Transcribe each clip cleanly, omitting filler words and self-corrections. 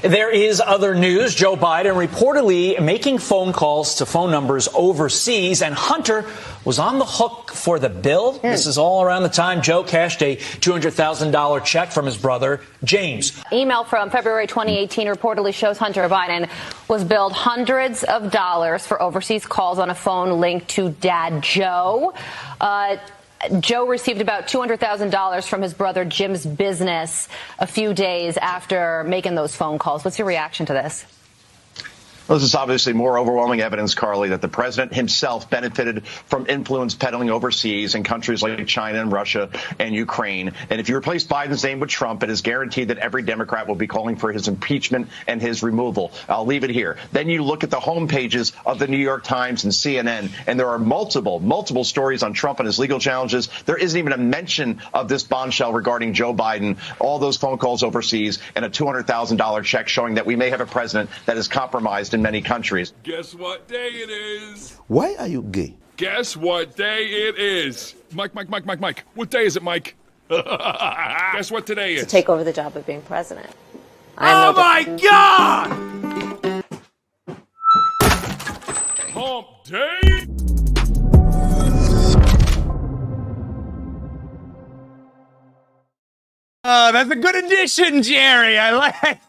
There is other news. Joe Biden reportedly making phone calls to phone numbers overseas, and Hunter was on the hook for the bill. This is all around the time Joe cashed a $200,000 check from his brother, James. Email from February 2018 reportedly shows Hunter Biden was billed hundreds of dollars for overseas calls on a phone linked to Dad Joe. Joe received about $200,000 from his brother Jim's business a few days after making those phone calls. What's your reaction to this? Well, this is obviously more overwhelming evidence, Carly, that the president himself benefited from influence peddling overseas in countries like China and Russia and Ukraine. And if you replace Biden's name with Trump, it is guaranteed that every Democrat will be calling for his impeachment and his removal. I'll leave it here. Then you look at the home pages of the New York Times and CNN, and there are multiple stories on Trump and his legal challenges. There isn't even a mention of this bombshell regarding Joe Biden, all those phone calls overseas, and a $200,000 check showing that we may have a president that is compromised in many countries. Guess what day it is? Why are you gay? Guess what day it is? Mike. What day is it, Mike? Guess what today is? To take over the job of being president. Oh my God! Hump day? Oh, that's a good addition, Jerry. I like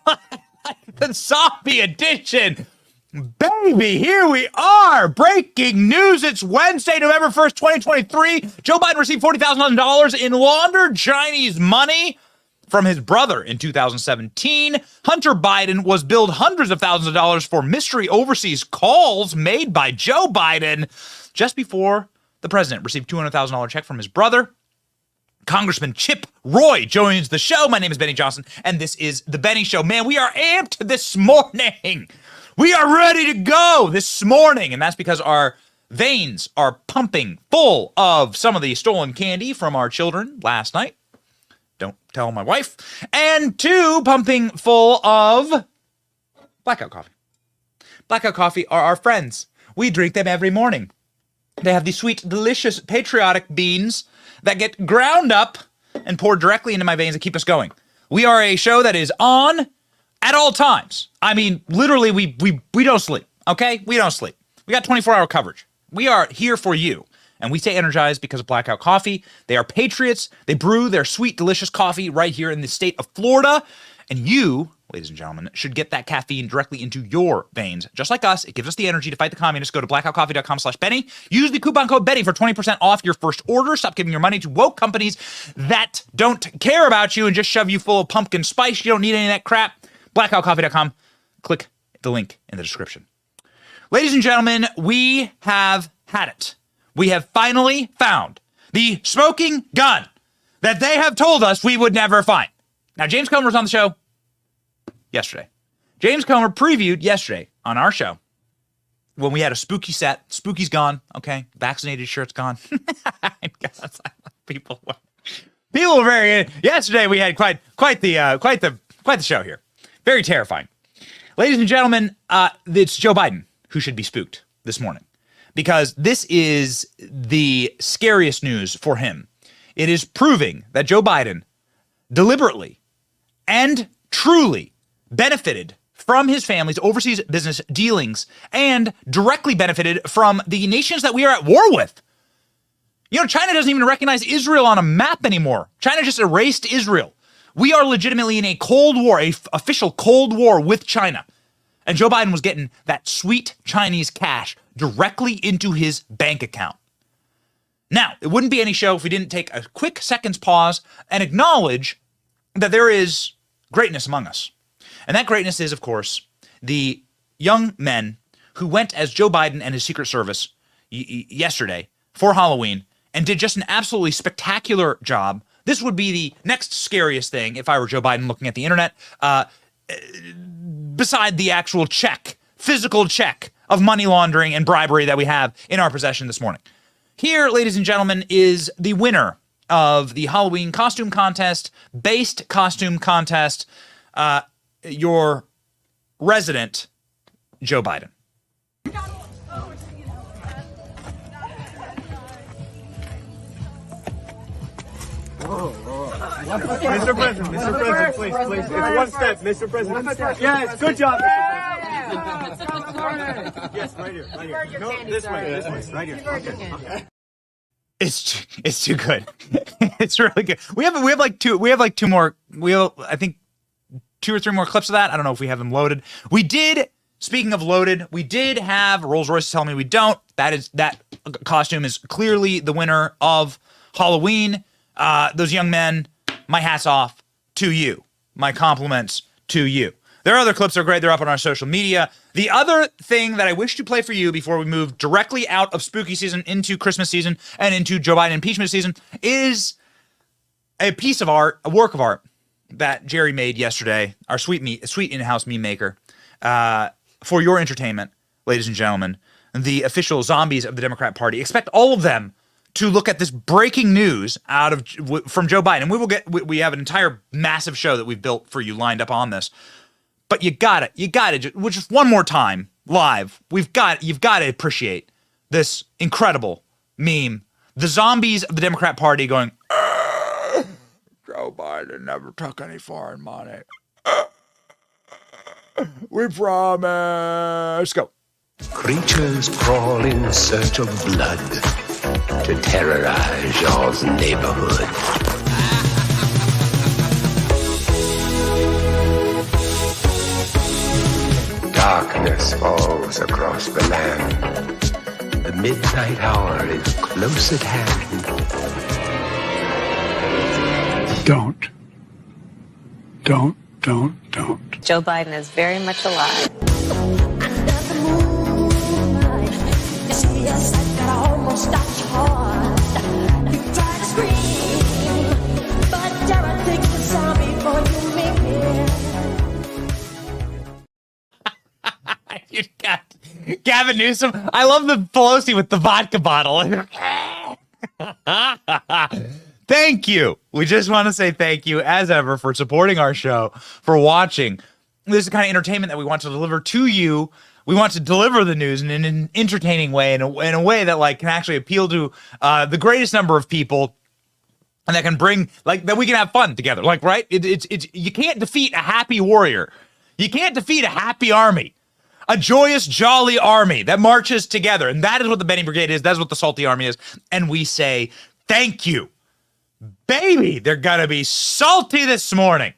the zombie edition. Baby, here we are. Breaking news. It's Wednesday, November 1st, 2023. Joe Biden received $40,000 in laundered Chinese money from his brother in 2017. Hunter Biden was billed hundreds of thousands of dollars for mystery overseas calls made by Joe Biden just before the president received a $200,000 check from his brother. Congressman Chip Roy joins the show. My name is Benny Johnson, and this is The Benny Show. Man, we are amped this morning. We are ready to go this morning, and that's because our veins are pumping full of some of the stolen candy from our children last night. Don't tell my wife. And two, pumping full of Blackout Coffee. Blackout Coffee are our friends. We drink them every morning. They have these sweet, delicious, patriotic beans that get ground up and poured directly into my veins and keep us going. We are a show that is on at all times. I mean, literally, we don't sleep, okay? We don't sleep. We got 24-hour coverage. We are here for you, and we stay energized because of Blackout Coffee. They are patriots. They brew their sweet, delicious coffee right here in the state of Florida, and you, ladies and gentlemen, should get that caffeine directly into your veins. Just like us, it gives us the energy to fight the communists. Go to blackoutcoffee.com/Benny. Use the coupon code Benny for 20% off your first order. Stop giving your money to woke companies that don't care about you and just shove you full of pumpkin spice. You don't need any of that crap. blackoutcoffee.com. Click the link in the description. Ladies and gentlemen, we have had it. We have finally found the smoking gun that they have told us we would never find. Now, James Comer was on the show yesterday. James Comer previewed yesterday on our show when we had a spooky set. Spooky's gone, okay? Vaccinated shirt's gone. People were very. Yesterday we had quite the show here. Very terrifying. Ladies and gentlemen, it's Joe Biden who should be spooked this morning because this is the scariest news for him. It is proving that Joe Biden deliberately and truly benefited from his family's overseas business dealings and directly benefited from the nations that we are at war with. You know, China doesn't even recognize Israel on a map anymore. China just erased Israel. We are legitimately in a Cold War, a official Cold War with China. And Joe Biden was getting that sweet Chinese cash directly into his bank account. Now, it wouldn't be any show if we didn't take a quick second's pause and acknowledge that there is greatness among us. And that greatness is, of course, the young men who went as Joe Biden and his Secret Service yesterday for Halloween and did just an absolutely spectacular job. This would be the next scariest thing if I were Joe Biden looking at the internet, beside the actual check, physical check of money laundering and bribery that we have in our possession this morning. Here, ladies and gentlemen, is the winner of the Halloween costume contest, based costume contest, your resident Joe Biden. Mr. President, please. It's one step, Mr. President. Yes, good job, Mr. President. Yes, right here. No, this way, right here. Okay. It's too good. It's really good. We have like two more. I think 2 or 3 more clips of that. I don't know if we have them loaded. We did. Speaking of loaded, we did have Rolls Royce tell me we don't. That costume is clearly the winner of Halloween. Those young men, my hat's off to you. My compliments to you. There are other clips that are great. They're up on our social media. The other thing that I wish to play for you before we move directly out of spooky season into Christmas season and into Joe Biden impeachment season is a piece of art, a work of art that Jerry made yesterday, our sweet in-house meme maker, for your entertainment, ladies and gentlemen. The official zombies of the Democrat Party. Expect all of them to look at this breaking news from Joe Biden. We have an entire massive show that we've built for you lined up on this. But you got it. Just one more time, live. You've got to appreciate this incredible meme. The zombies of the Democrat Party going, Joe Biden never took any foreign money. We promise. Go. Creatures crawl in search of blood to terrorize y'all's neighborhood. Darkness falls across the land. The midnight hour is close at hand. Don't. Joe Biden is very much alive. You got Gavin Newsom. I love the Pelosi with the vodka bottle. Thank you. We just want to say thank you, as ever, for supporting our show, for watching. This is the kind of entertainment that we want to deliver to you. We want to deliver the news in an entertaining way, in a way that can actually appeal to the greatest number of people, and that can bring that we can have fun together. Right? It's you can't defeat a happy warrior. You can't defeat a happy army. A joyous, jolly army that marches together. And that is what the Benny Brigade is. That's what the Salty Army is. And we say, thank you. Baby, they're going to be salty this morning.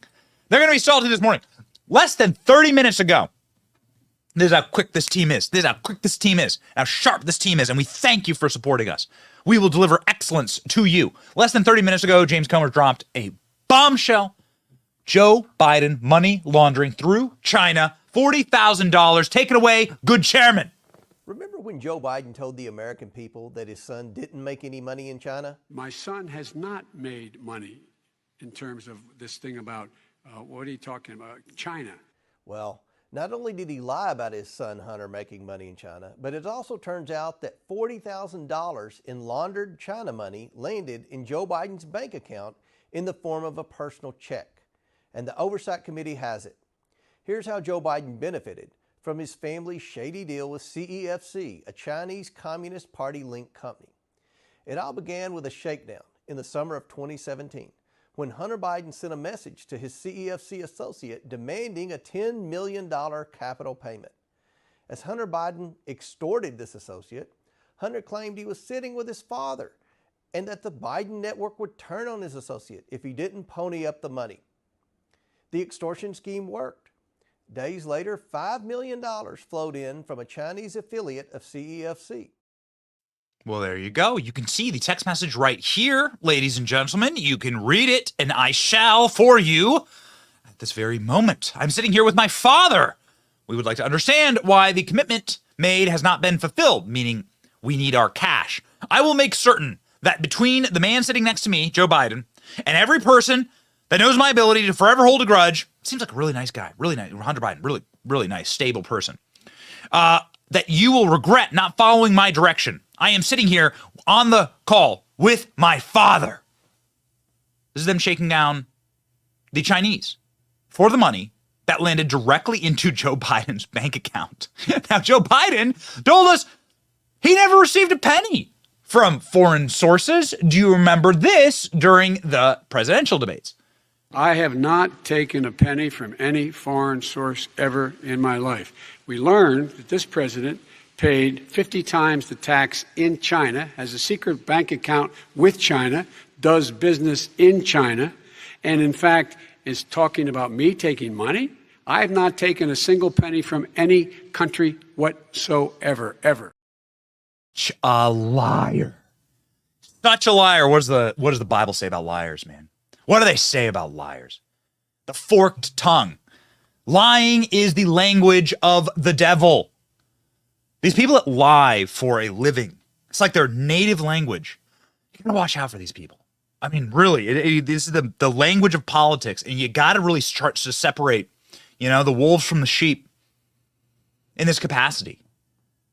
They're going to be salty this morning. Less than 30 minutes ago. This is how quick this team is. This is how quick this team is. How sharp this team is. And we thank you for supporting us. We will deliver excellence to you. Less than 30 minutes ago, James Comer dropped a bombshell. Joe Biden money laundering through China. $40,000. Take it away, good chairman. Remember when Joe Biden told the American people that his son didn't make any money in China? My son has not made money in terms of this thing about, what are you talking about, China? Well, not only did he lie about his son Hunter making money in China, but it also turns out that $40,000 in laundered China money landed in Joe Biden's bank account in the form of a personal check. And the Oversight Committee has it. Here's how Joe Biden benefited from his family's shady deal with CEFC, a Chinese Communist Party-linked company. It all began with a shakedown in the summer of 2017 when Hunter Biden sent a message to his CEFC associate demanding a $10 million capital payment. As Hunter Biden extorted this associate, Hunter claimed he was sitting with his father and that the Biden network would turn on his associate if he didn't pony up the money. The extortion scheme worked. Days later, $5 million flowed in from a Chinese affiliate of CEFC. Well, there you go. You can see the text message right here, ladies and gentlemen. You can read it, and I shall for you at this very moment. I'm sitting here with my father. We would like to understand why the commitment made has not been fulfilled, meaning we need our cash. I will make certain that between the man sitting next to me, Joe Biden, and every person that knows my ability to forever hold a grudge, seems like a really nice guy, really nice, Hunter Biden, really, really nice, stable person, that you will regret not following my direction. I am sitting here on the call with my father. This is them shaking down the Chinese for the money that landed directly into Joe Biden's bank account. Now, Joe Biden told us he never received a penny from foreign sources. Do you remember this during the presidential debates? I have not taken a penny from any foreign source ever in my life. We learned that this president paid 50 times the tax in China, has a secret bank account with China, does business in China, and in fact is talking about me taking money. I have not taken a single penny from any country whatsoever, ever. A liar. Such a liar. What does the Bible say about liars, man? What do they say about liars? The forked tongue. Lying is the language of the devil. These people that lie for a living, it's like their native language. You gotta watch out for these people. I mean, really, this is the language of politics, and you gotta really start to separate, the wolves from the sheep in this capacity.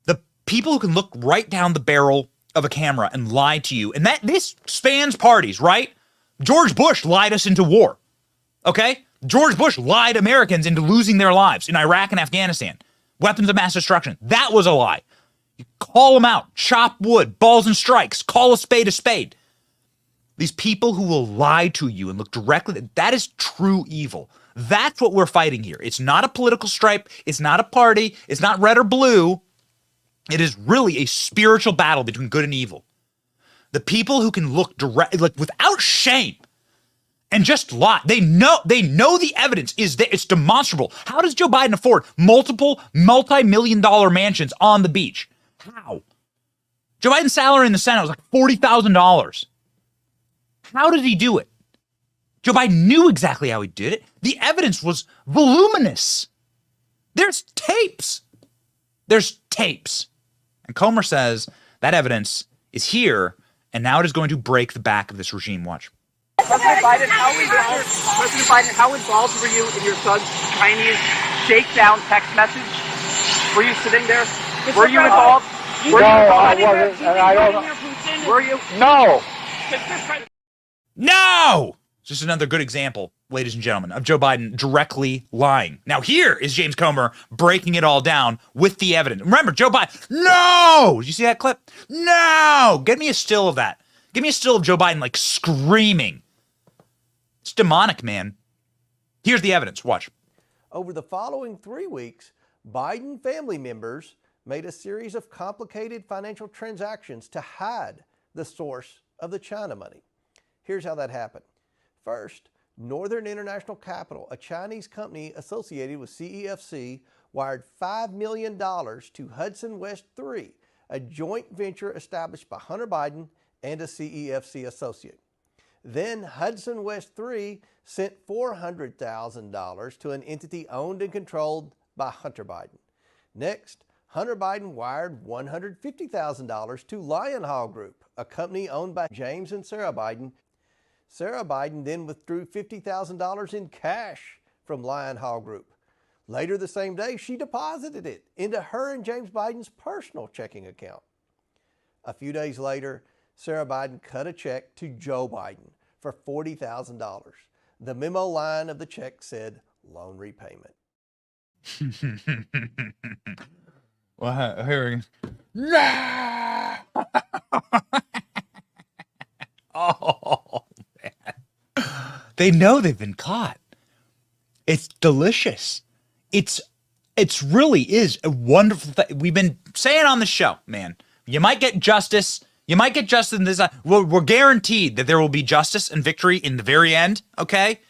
The people who can look right down the barrel of a camera and lie to you, and this spans parties, right? George Bush lied us into war, okay? George Bush lied Americans into losing their lives in Iraq and Afghanistan. Weapons of mass destruction. That was a lie. You call them out, chop wood, balls and strikes, call a spade a spade. These people who will lie to you and look directly, that is true evil. That's what we're fighting here. It's not a political stripe. It's not a party. It's not red or blue. It is really a spiritual battle between good and evil. The people who can look direct, like without shame, and just lie. They know the evidence is there. It's demonstrable. How does Joe Biden afford multiple multi-million-dollar mansions on the beach? How? Joe Biden's salary in the Senate was like $40,000. How did he do it? Joe Biden knew exactly how he did it. The evidence was voluminous. There's tapes. And Comer says that evidence is here, and now it is going to break the back of this regime. Watch. President Biden, how involved were you in your son's Chinese shakedown text message? Were you sitting there? Were you involved? No, I wasn't. And I don't. Were you? No. No! Just another good example, ladies and gentlemen, of Joe Biden directly lying. Now here is James Comer breaking it all down with the evidence. Remember, Joe Biden, no! Did you see that clip? No! Get me a still of that. Give me a still of Joe Biden like screaming. It's demonic, man. Here's the evidence. Watch. Over the following 3 weeks, Biden family members made a series of complicated financial transactions to hide the source of the China money. Here's how that happened. First, Northern International Capital, a Chinese company associated with CEFC, wired $5 million to Hudson West 3, a joint venture established by Hunter Biden and a CEFC associate. Then Hudson West 3 sent $400,000 to an entity owned and controlled by Hunter Biden. Next, Hunter Biden wired $150,000 to Lion Hall Group, a company owned by James and Sarah Biden. Sarah Biden then withdrew $50,000 in cash from Lion Hall Group. Later the same day, she deposited it into her and James Biden's personal checking account. A few days later, Sarah Biden cut a check to Joe Biden for $40,000. The memo line of the check said loan repayment. Well, here we go. Oh, man. They know they've been caught. It's delicious. It's really is a wonderful thing. We've been saying on the show, man, you might get justice. You might get justice in this. We're guaranteed that there will be justice and victory in the very end, okay?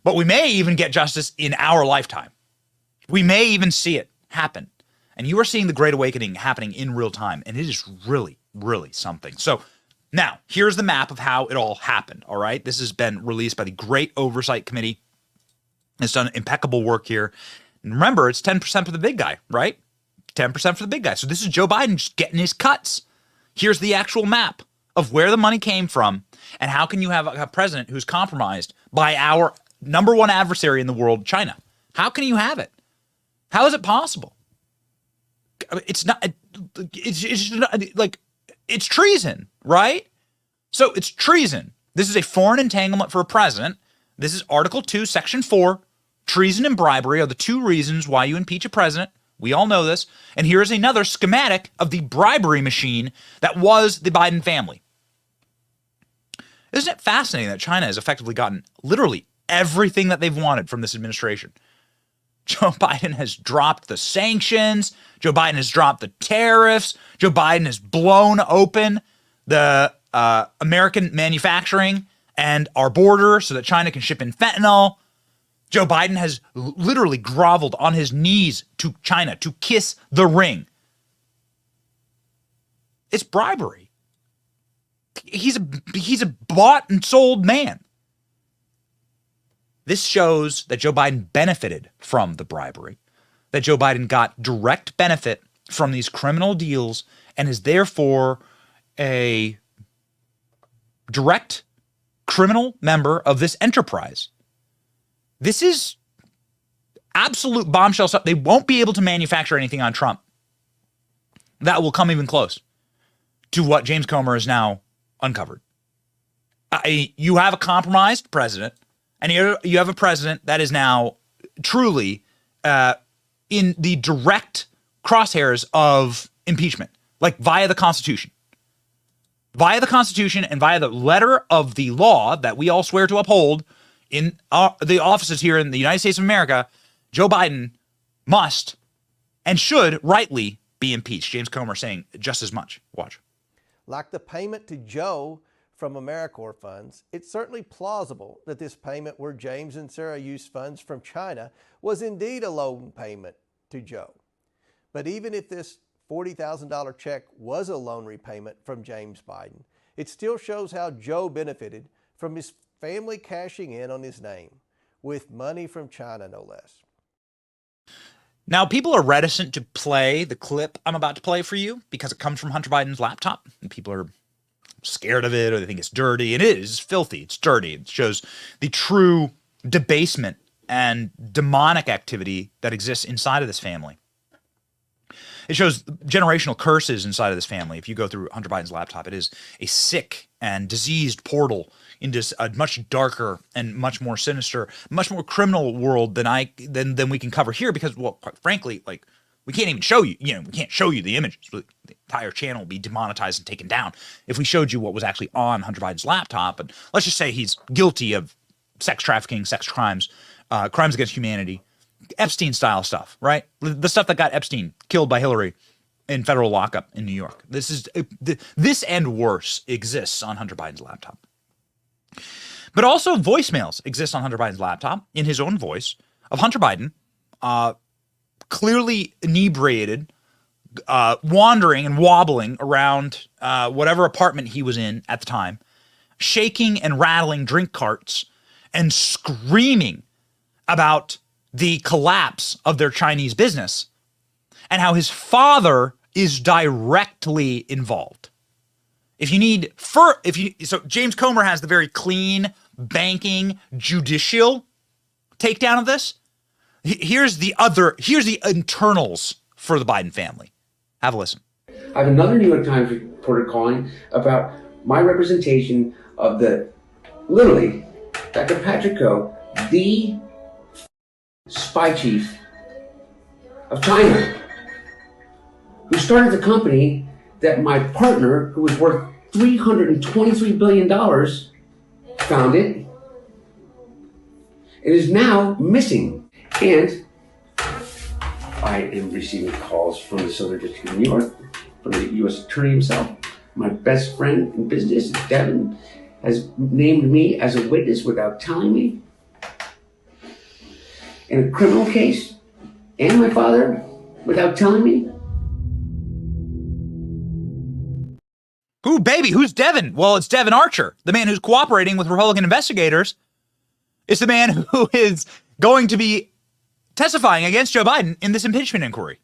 But we may even get justice in our lifetime. We may even see it happen. And you are seeing the Great Awakening happening in real time, and it is really, really something. So now, here's the map of how it all happened, all right? This has been released by the Great Oversight Committee. It's done impeccable work here. And remember, it's 10% for the big guy, right? 10% for the big guy. So this is Joe Biden just getting his cuts. Here's the actual map of where the money came from, and how can you have a president who's compromised by our number one adversary in the world, China? How can you have it? How is it possible? It's not, it's not, like, it's treason, right? So it's treason. This is a foreign entanglement for a president. This is Article 2, Section 4. Treason and bribery are the two reasons why you impeach a president. We all know this. And here is another schematic of the bribery machine that was the Biden family. Isn't it fascinating that China has effectively gotten literally everything that they've wanted from this administration? Joe Biden has dropped the sanctions. Joe Biden has dropped the tariffs. Joe Biden has blown open the American manufacturing and our border so that China can ship in fentanyl. Joe Biden has literally groveled on his knees to China to kiss the ring. It's bribery. He's a bought and sold man. This shows that Joe Biden benefited from the bribery, that Joe Biden got direct benefit from these criminal deals and is therefore a direct criminal member of this enterprise. This is absolute bombshell stuff. They won't be able to manufacture anything on Trump that will come even close to what James Comer has now uncovered. You have a compromised president, and you have a president that is now truly in the direct crosshairs of impeachment, like via the Constitution. Via the Constitution and via the letter of the law that we all swear to uphold in the offices here in the United States of America, Joe Biden must and should rightly be impeached. James Comer saying just as much. Watch. Like the payment to Joe from AmeriCorps funds, it's certainly plausible that this payment where James and Sarah used funds from China was indeed a loan payment to Joe. But even if this $40,000 check was a loan repayment from James Biden, it still shows how Joe benefited from his family cashing in on his name with money from China, no less. Now, people are reticent to play the clip I'm about to play for you because it comes from Hunter Biden's laptop, and people are scared of it or they think it's dirty. And it is filthy. It's dirty. It shows the true debasement and demonic activity that exists inside of this family. It shows generational curses inside of this family. If you go through Hunter Biden's laptop, it is a sick and diseased portal into a much darker and much more sinister, much more criminal world than we can cover here because, well, quite frankly, like, we can't even show you, we can't show you the images. The entire channel would be demonetized and taken down if we showed you what was actually on Hunter Biden's laptop. And let's just say he's guilty of sex trafficking, sex crimes, crimes against humanity, Epstein-style stuff, right? The stuff that got Epstein killed by Hillary in federal lockup in New York. This and worse exists on Hunter Biden's laptop. But also voicemails exist on Hunter Biden's laptop in his own voice of Hunter Biden, clearly inebriated, wandering and wobbling around whatever apartment he was in at the time, shaking and rattling drink carts and screaming about the collapse of their Chinese business and how his father is directly involved. So James Comer has the very clean banking judicial takedown of this. Here's the internals for the Biden family. Have a listen. I have another New York Times reporter calling about my representation of literally, Dr. Patrick Koh, the spy chief of China, who started the company that my partner, who was worth $323 billion, founded. It is now missing. And I am receiving calls from the Southern District of New York, from the U.S. Attorney himself. My best friend in business, Devin, has named me as a witness without telling me in a criminal case, and my father without telling me. Who, baby? Who's Devin? Well, it's Devin Archer, the man who's cooperating with Republican investigators. It's the man who is going to be testifying against Joe Biden in this impeachment inquiry.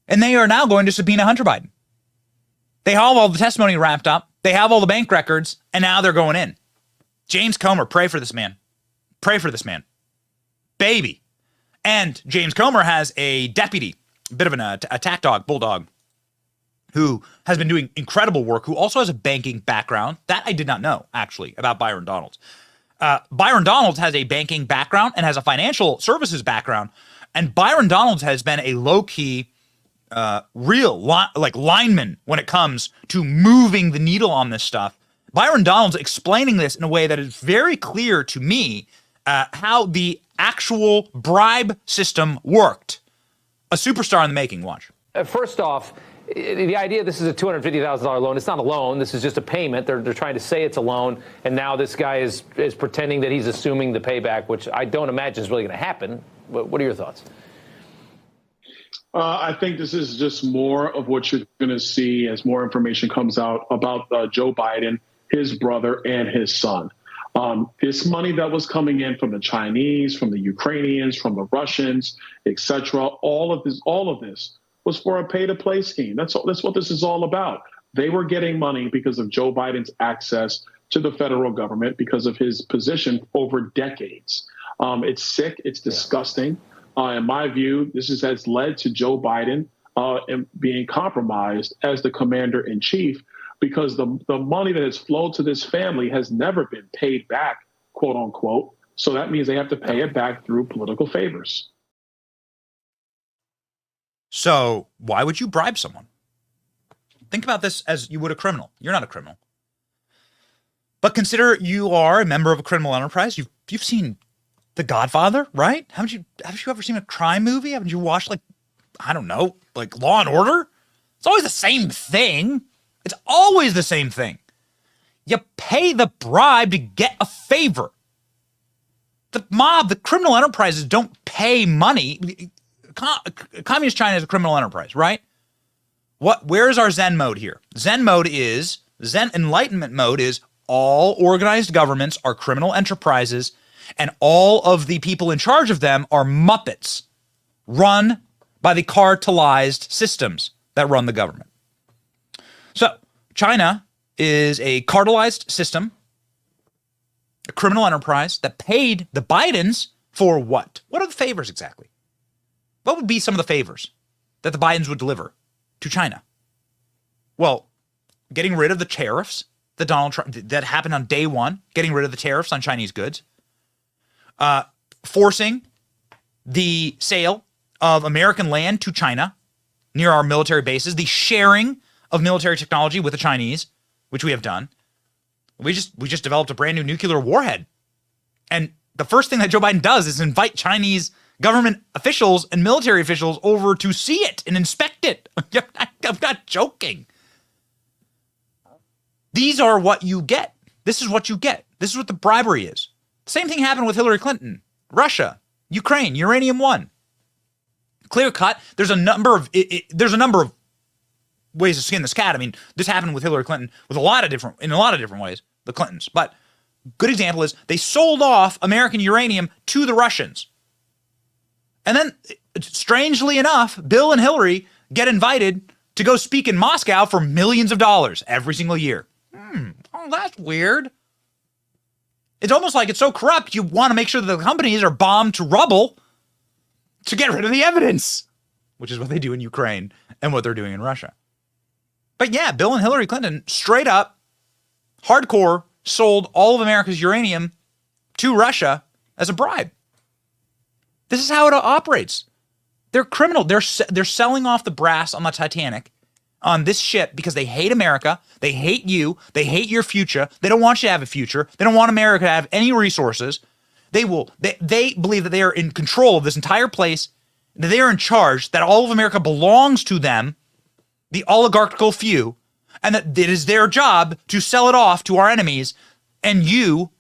And they are now going to subpoena Hunter Biden. They have all the testimony wrapped up. They have all the bank records, and now they're going in. James Comer, pray for this man. Pray for this man. Baby. And James Comer has a deputy, a bit of an attack dog, bulldog, who has been doing incredible work, who also has a banking background. That I did not know, actually, about Byron Donalds. Byron Donalds has a banking background and has a financial services background And Byron Donalds has been a low-key, lineman when it comes to moving the needle on this stuff. Byron Donalds explaining this in a way that is very clear to me how the actual bribe system worked. A superstar in the making. Watch. First off, the idea this is a $250,000 loan. It's not a loan. This is just a payment. They're trying to say it's a loan, and now this guy is pretending that he's assuming the payback, which I don't imagine is really going to happen. What are your thoughts? I think this is just more of what you're going to see as more information comes out about Joe Biden, his brother, and his son. This money that was coming in from the Chinese, from the Ukrainians, from the Russians, etc., all of this was for a pay-to-play scheme. That's what this is all about. They were getting money because of Joe Biden's access to the federal government, because of his position over decades. It's sick. It's disgusting. In my view, this has led to Joe Biden being compromised as the commander-in-chief, because the money that has flowed to this family has never been paid back, quote unquote. So that means they have to pay it back through political favors. So why would you bribe someone? Think about this as you would a criminal. You're not a criminal. But consider you are a member of a criminal enterprise. You've seen The Godfather, right? Haven't you ever seen a crime movie? Haven't you watched, like Law and Order? It's always the same thing. It's always the same thing. You pay the bribe to get a favor. The mob, the criminal enterprises don't pay money. Communist China is a criminal enterprise, right? Where's our Zen mode here? Zen enlightenment mode is all organized governments are criminal enterprises, and all of the people in charge of them are Muppets run by the cartelized systems that run the government. So China is a cartelized system, a criminal enterprise that paid the Bidens for what? What are the favors exactly? What would be some of the favors that the Bidens would deliver to China? Well, getting rid of the tariffs that Donald Trump, that happened on day one, getting rid of the tariffs on Chinese goods, forcing the sale of American land to China near our military bases, the sharing of military technology with the Chinese, which we have done. We just developed a brand new nuclear warhead. And the first thing that Joe Biden does is invite Chinese government officials and military officials over to see it and inspect it. I'm not joking. These are what you get. This is what you get. This is what the bribery is. Same thing happened with Hillary Clinton, Russia, Ukraine, Uranium One. Clear cut. There's a number of ways to skin this cat. I mean, this happened with Hillary Clinton in a lot of different ways, the Clintons. But good example is they sold off American uranium to the Russians. And then, strangely enough, Bill and Hillary get invited to go speak in Moscow for millions of dollars every single year. Oh, that's weird. It's almost like it's so corrupt, you want to make sure that the companies are bombed to rubble to get rid of the evidence, which is what they do in Ukraine and what they're doing in Russia. But yeah, Bill and Hillary Clinton straight up, hardcore, sold all of America's uranium to Russia as a bribe. This is how it operates. They're criminal. They're selling off the brass on the Titanic on this ship because they hate America. They hate you. They hate your future. They don't want you to have a future. They don't want America to have any resources. They believe that they are in control of this entire place, that they are in charge, that all of America belongs to them, the oligarchical few, and that it is their job to sell it off to our enemies, and you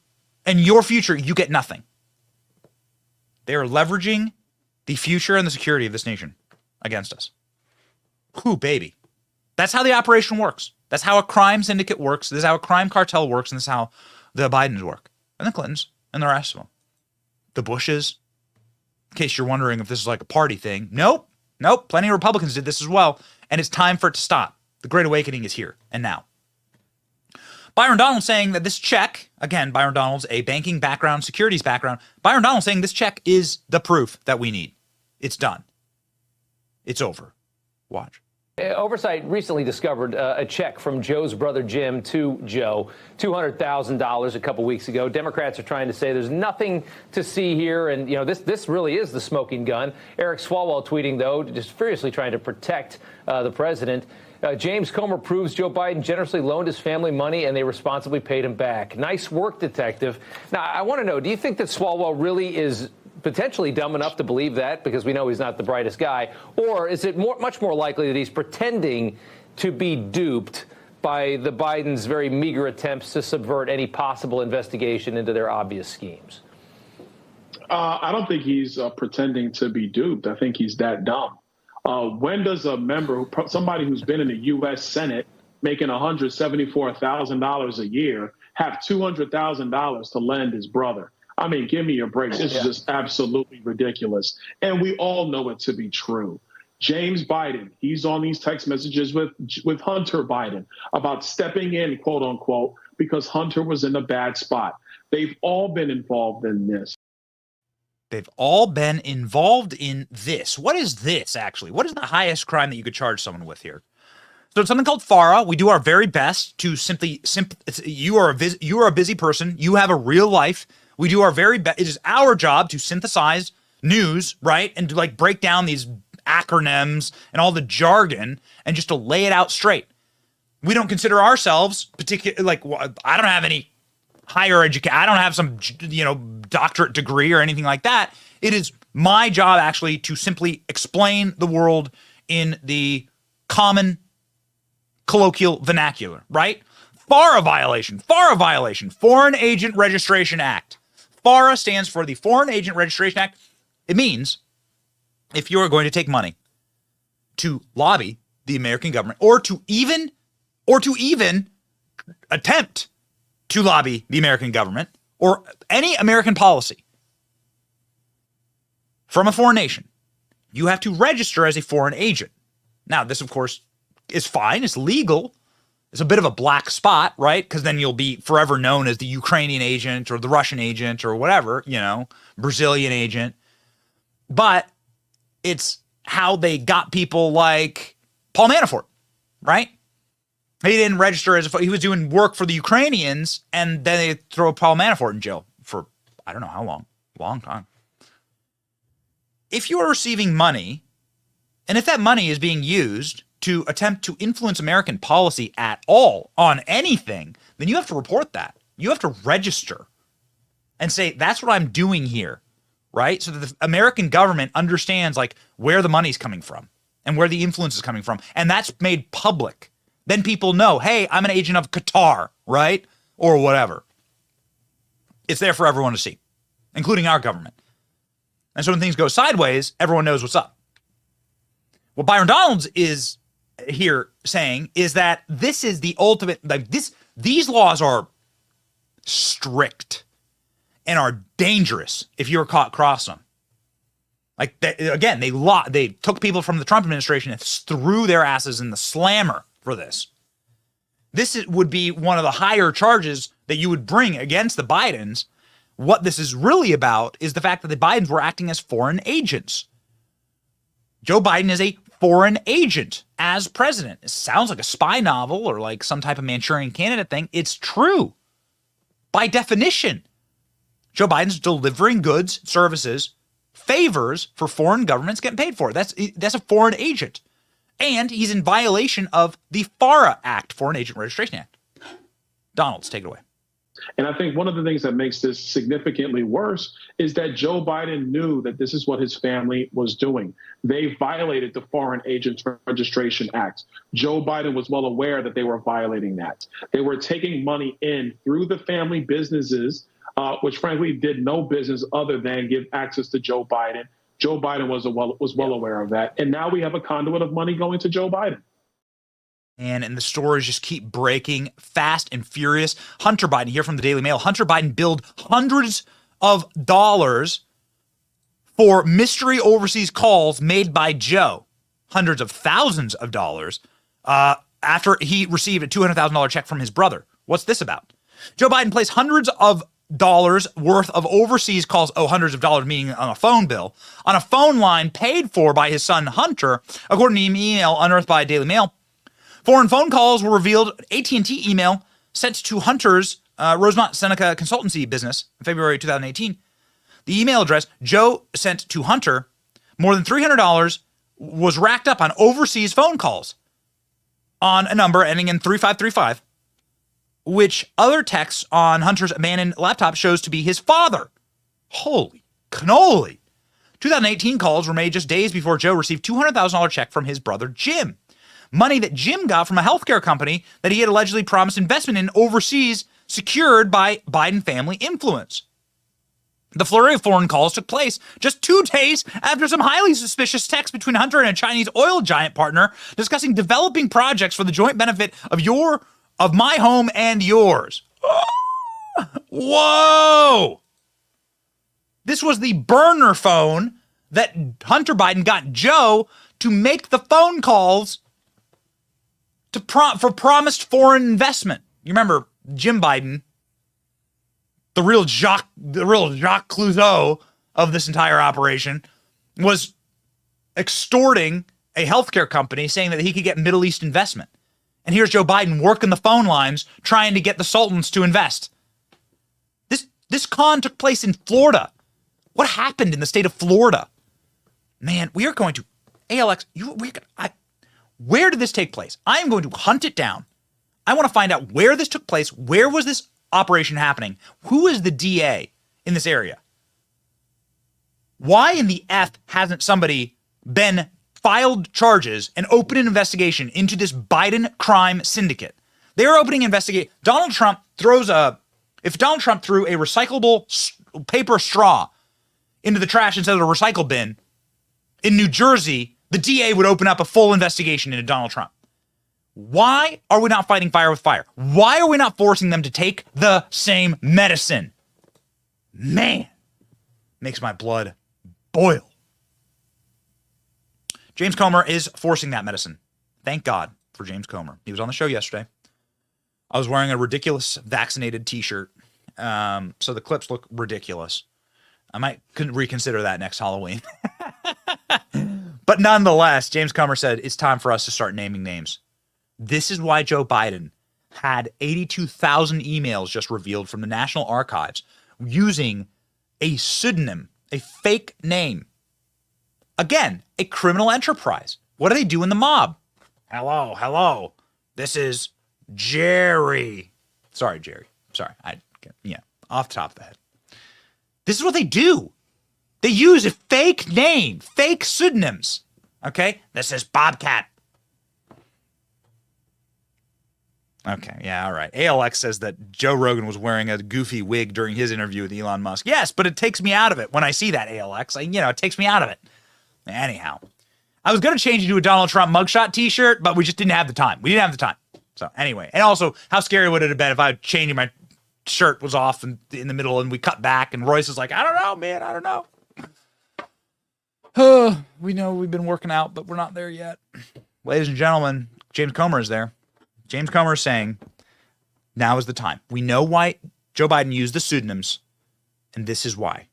and your future, you get nothing. They are leveraging the future and the security of this nation against us. Whew, baby. That's how the operation works. That's how a crime syndicate works. This is how a crime cartel works, and this is how the Bidens work, and the Clintons, and the rest of them. The Bushes, in case you're wondering if this is like a party thing. Nope. Plenty of Republicans did this as well, and it's time for it to stop. The Great Awakening is here and now. Byron Donalds saying that this check, again, Byron Donalds, a banking background, securities background, Byron Donalds saying this check is the proof that we need. It's done. It's over. Watch. Oversight recently discovered a check from Joe's brother Jim to Joe, $200,000 a couple weeks ago. Democrats are trying to say there's nothing to see here, and this really is the smoking gun. Eric Swalwell tweeting, though, just furiously trying to protect the president. James Comer proves Joe Biden generously loaned his family money and they responsibly paid him back. Nice work, detective. Now, I want to know, do you think that Swalwell really is potentially dumb enough to believe that, because we know he's not the brightest guy, or is it much more likely that he's pretending to be duped by the Bidens' very meager attempts to subvert any possible investigation into their obvious schemes? I don't think he's pretending to be duped. I think he's that dumb. When does a member, somebody who's been in the U.S. Senate making $174,000 a year, have $200,000 to lend his brother? I mean, give me a break. This is just absolutely ridiculous. And we all know it to be true. James Biden, he's on these text messages with Hunter Biden about stepping in, quote unquote, because Hunter was in a bad spot. They've all been involved in this. They've all been involved in this. What is this, actually? What is the highest crime that you could charge someone with here? So it's something called FARA. We do our very best to you are a busy person. You have a real life. We do our very best. It is our job to synthesize news, right? And to break down these acronyms and all the jargon and just to lay it out straight. We don't consider ourselves particular, I don't have any higher education. I don't have some, doctorate degree or anything like that. It is my job actually to simply explain the world in the common colloquial vernacular, right? FARA violation, Foreign Agent Registration Act. FARA stands for the Foreign Agent Registration Act. It means if you are going to take money to lobby the American government or to even attempt to lobby the American government or any American policy from a foreign nation, you have to register as a foreign agent. Now, this, of course, is fine. It's legal. It's a bit of a black spot, right? Because then you'll be forever known as the Ukrainian agent or the Russian agent or whatever, Brazilian agent. But it's how they got people like Paul Manafort, right? He didn't register he was doing work for the Ukrainians, and then they throw Paul Manafort in jail for I don't know how long time. If you are receiving money, and if that money is being used to attempt to influence American policy at all on anything, then you have to report that. You have to register and say, that's what I'm doing here, right? So that the American government understands where the money's coming from and where the influence is coming from. And that's made public. Then people know, hey, I'm an agent of Qatar, right? Or whatever. It's there for everyone to see, including our government. And so when things go sideways, everyone knows what's up. What Byron Donalds is here saying is that this is the ultimate, these laws are strict and are dangerous if you're caught crossing them. They took people from the Trump administration and threw their asses in the slammer for this. This would be one of the higher charges that you would bring against the Bidens. What this is really about is the fact that the Bidens were acting as foreign agents. Joe Biden is a foreign agent as president. It sounds like a spy novel or like some type of Manchurian candidate thing. It's true. By definition, Joe Biden's delivering goods, services, favors for foreign governments getting paid for. That's a foreign agent. And he's in violation of the FARA Act, Foreign Agent Registration Act. Donalds, take it away. And I think one of the things that makes this significantly worse is that Joe Biden knew that this is what his family was doing. They violated the Foreign Agents Registration Act. Joe Biden was well aware that they were violating that. They were taking money in through the family businesses, which frankly did no business other than give access to Joe Biden. Joe Biden was well aware of that. And now we have a conduit of money going to Joe Biden. And the stories just keep breaking fast and furious. Hunter Biden, here from the Daily Mail, Hunter Biden billed hundreds of dollars for mystery overseas calls made by Joe. Hundreds of thousands of dollars after he received a $200,000 check from his brother. What's this about? Joe Biden placed hundreds of worth of overseas calls, hundreds of dollars, meaning on a phone bill, on a phone line paid for by his son Hunter, according to an email unearthed by Daily Mail. Foreign phone calls were revealed. AT&T email sent to Hunter's Rosemont Seneca consultancy business in February 2018. The email address Joe sent to Hunter, more than $300 was racked up on overseas phone calls on a number ending in 3535, which other texts on Hunter's abandoned laptop shows to be his father. Holy cannoli. 2018 calls were made just days before Joe received $200,000 check from his brother Jim. Money that Jim got from a healthcare company that he had allegedly promised investment in overseas, secured by Biden family influence. The flurry of foreign calls took place just 2 days after some highly suspicious texts between Hunter and a Chinese oil giant partner discussing developing projects for the joint benefit of my home and yours. Whoa! This was the burner phone that Hunter Biden got Joe to make the phone calls for promised foreign investment. You remember Jim Biden, the real Jacques Clouseau of this entire operation, was extorting a healthcare company saying that he could get Middle East investment. And here's Joe Biden working the phone lines trying to get the sultans to invest. This con took place in Florida. What happened in the state of Florida? Man, we are going to ALX. Where did this take place? I am going to hunt it down. I want to find out where this took place. Where was this operation happening? Who is the DA in this area? Why in the F hasn't somebody been filed charges and opened an investigation into this Biden crime syndicate? They're opening investigate. If Donald Trump threw a recyclable paper straw into the trash instead of a recycle bin in New Jersey, the DA would open up a full investigation into Donald Trump. Why are we not fighting fire with fire? Why are we not forcing them to take the same medicine? Man, makes my blood boil. James Comer is forcing that medicine. Thank God for James Comer. He was on the show yesterday. I was wearing a ridiculous vaccinated t-shirt, so the clips look ridiculous. I might reconsider that next Halloween. But nonetheless, James Comer said it's time for us to start naming names. This is why Joe Biden had 82,000 emails just revealed from the National Archives using a pseudonym, a fake name. Again, a criminal enterprise. What do they do in the mob? Hello. This is Jerry. Sorry, Jerry. Sorry. Off the top of the head. This is what they do. They use a fake name, fake pseudonyms. Okay? This is Bobcat. Okay, yeah, all right. ALX says that Joe Rogan was wearing a goofy wig during his interview with Elon Musk. Yes, but it takes me out of it when I see that, ALX. It takes me out of it. Anyhow, I was going to change it to a Donald Trump mugshot t-shirt, but we just didn't have the time. We didn't have the time. So anyway, and also, how scary would it have been if I changed my shirt was off in the middle and we cut back and Royce is like, I don't know, man, I don't know. We know we've been working out, but we're not there yet. Ladies and gentlemen, James Comer is there. James Comer is saying, now is the time. We know why Joe Biden used the pseudonyms, and this is why.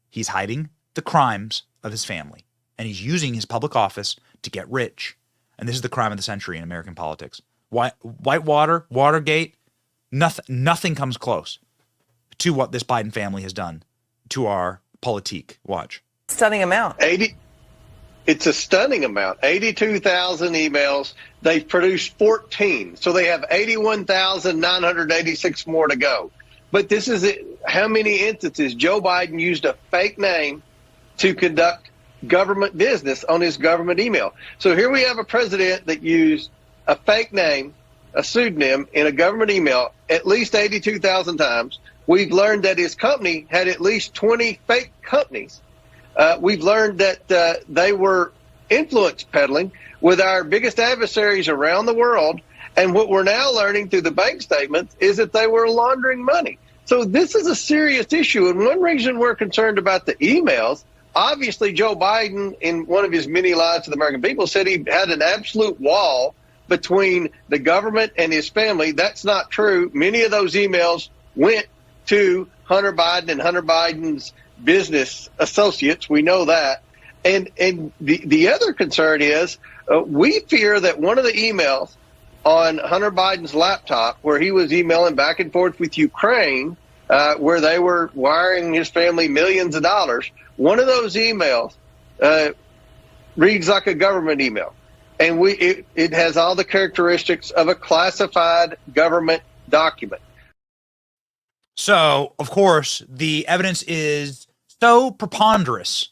He's hiding the crimes of his family, and he's using his public office to get rich. And this is the crime of the century in American politics. Whitewater, Watergate, nothing comes close to what this Biden family has done to our politique. Watch. Stunning amount. It's a stunning amount. 82,000 emails. They've produced 14. So they have 81,986 more to go. But this is how many instances Joe Biden used a fake name to conduct government business on his government email. So here we have a president that used a fake name, a pseudonym in a government email at least 82,000 times. We've learned that his company had at least 20 fake companies. We've learned that they were influence peddling with our biggest adversaries around the world. And what we're now learning through the bank statements is that they were laundering money. So this is a serious issue. And one reason we're concerned about the emails, obviously Joe Biden, in one of his many lies to the American people, said he had an absolute wall between the government and his family. That's not true. Many of those emails went to Hunter Biden and Hunter Biden's business associates. We know that. And the other concern is we fear that one of the emails on Hunter Biden's laptop, where he was emailing back and forth with Ukraine, where they were wiring his family millions of dollars, one of those emails reads like a government email. And it has all the characteristics of a classified government document. So, of course, the evidence is so preponderous.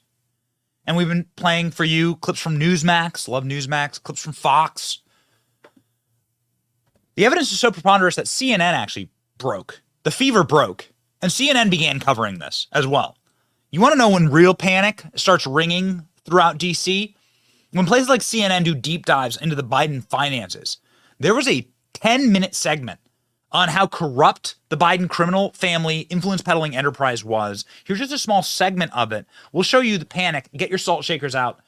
And we've been playing for you clips from Newsmax, love Newsmax, clips from Fox. The evidence is so preponderous that CNN actually broke. The fever broke. And CNN began covering this as well. You want to know when real panic starts ringing throughout D.C.? When places like CNN do deep dives into the Biden finances. There was a 10-minute segment on how corrupt the Biden criminal family influence peddling enterprise was. Here's just a small segment of it. We'll show you the panic. Get your salt shakers out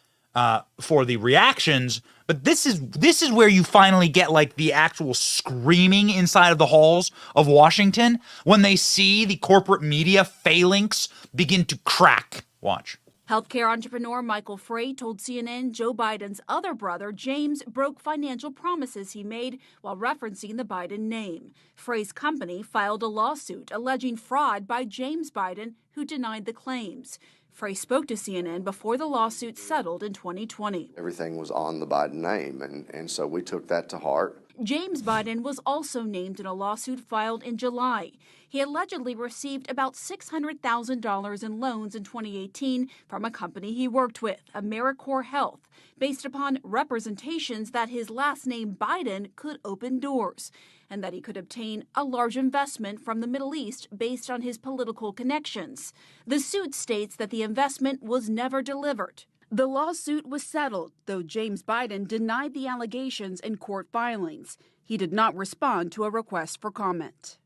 for the reactions. But this is where you finally get like the actual screaming inside of the halls of Washington when they see the corporate media phalanx begin to crack. Watch. Healthcare entrepreneur Michael Frey told CNN Joe Biden's other brother, James, broke financial promises he made while referencing the Biden name. Frey's company filed a lawsuit alleging fraud by James Biden, who denied the claims. Frey spoke to CNN before the lawsuit settled in 2020. Everything was on the Biden name, and so we took that to heart. James Biden was also named in a lawsuit filed in July. He allegedly received about $600,000 in loans in 2018 from a company he worked with, AmeriCorps Health, based upon representations that his last name Biden could open doors and that he could obtain a large investment from the Middle East based on his political connections. The suit states that the investment was never delivered. The lawsuit was settled, though James Biden denied the allegations in court filings. He did not respond to a request for comment.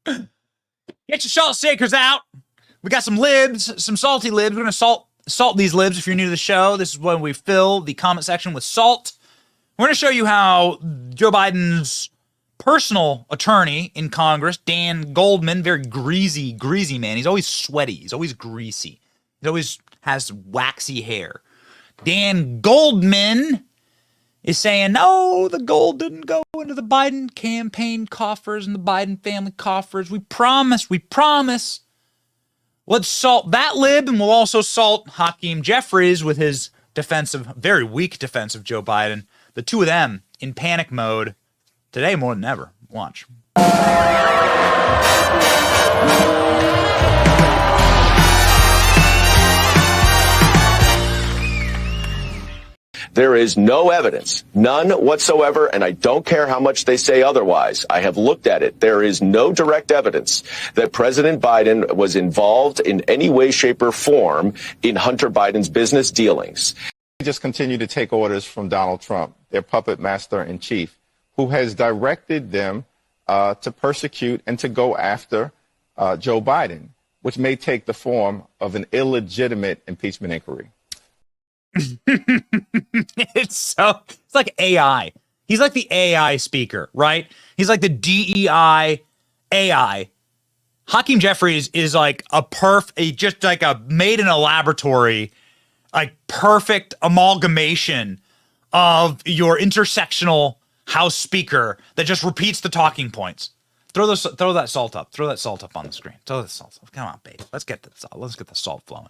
Get your salt shakers out. We got some libs, some salty libs. We're going to salt these libs if you're new to the show. This is when we fill the comment section with salt. We're going to show you how Joe Biden's personal attorney in Congress, Dan Goldman, very greasy man. He's always sweaty. He's always greasy. He always has waxy hair. Dan Goldman is saying, no, the gold didn't go into the Biden campaign coffers and the Biden family coffers. We promise. Let's salt that lib, and we'll also salt Hakeem Jeffries with his very weak defense of Joe Biden. The two of them in panic mode today more than ever. Watch. There is no evidence, none whatsoever, and I don't care how much they say otherwise. I have looked at it. There is no direct evidence that President Biden was involved in any way, shape, or form in Hunter Biden's business dealings. They just continue to take orders from Donald Trump, their puppet master in chief, who has directed them to persecute and to go after Joe Biden, which may take the form of an illegitimate impeachment inquiry. It's like AI. He's like the AI speaker, right? He's like the DEI AI. Hakeem Jeffries is like just like a made in a laboratory, like perfect amalgamation of your intersectional House Speaker that just repeats the talking points. Throw that salt up. Throw that salt up on the screen. Throw that salt up. Come on, baby. Let's get the salt flowing.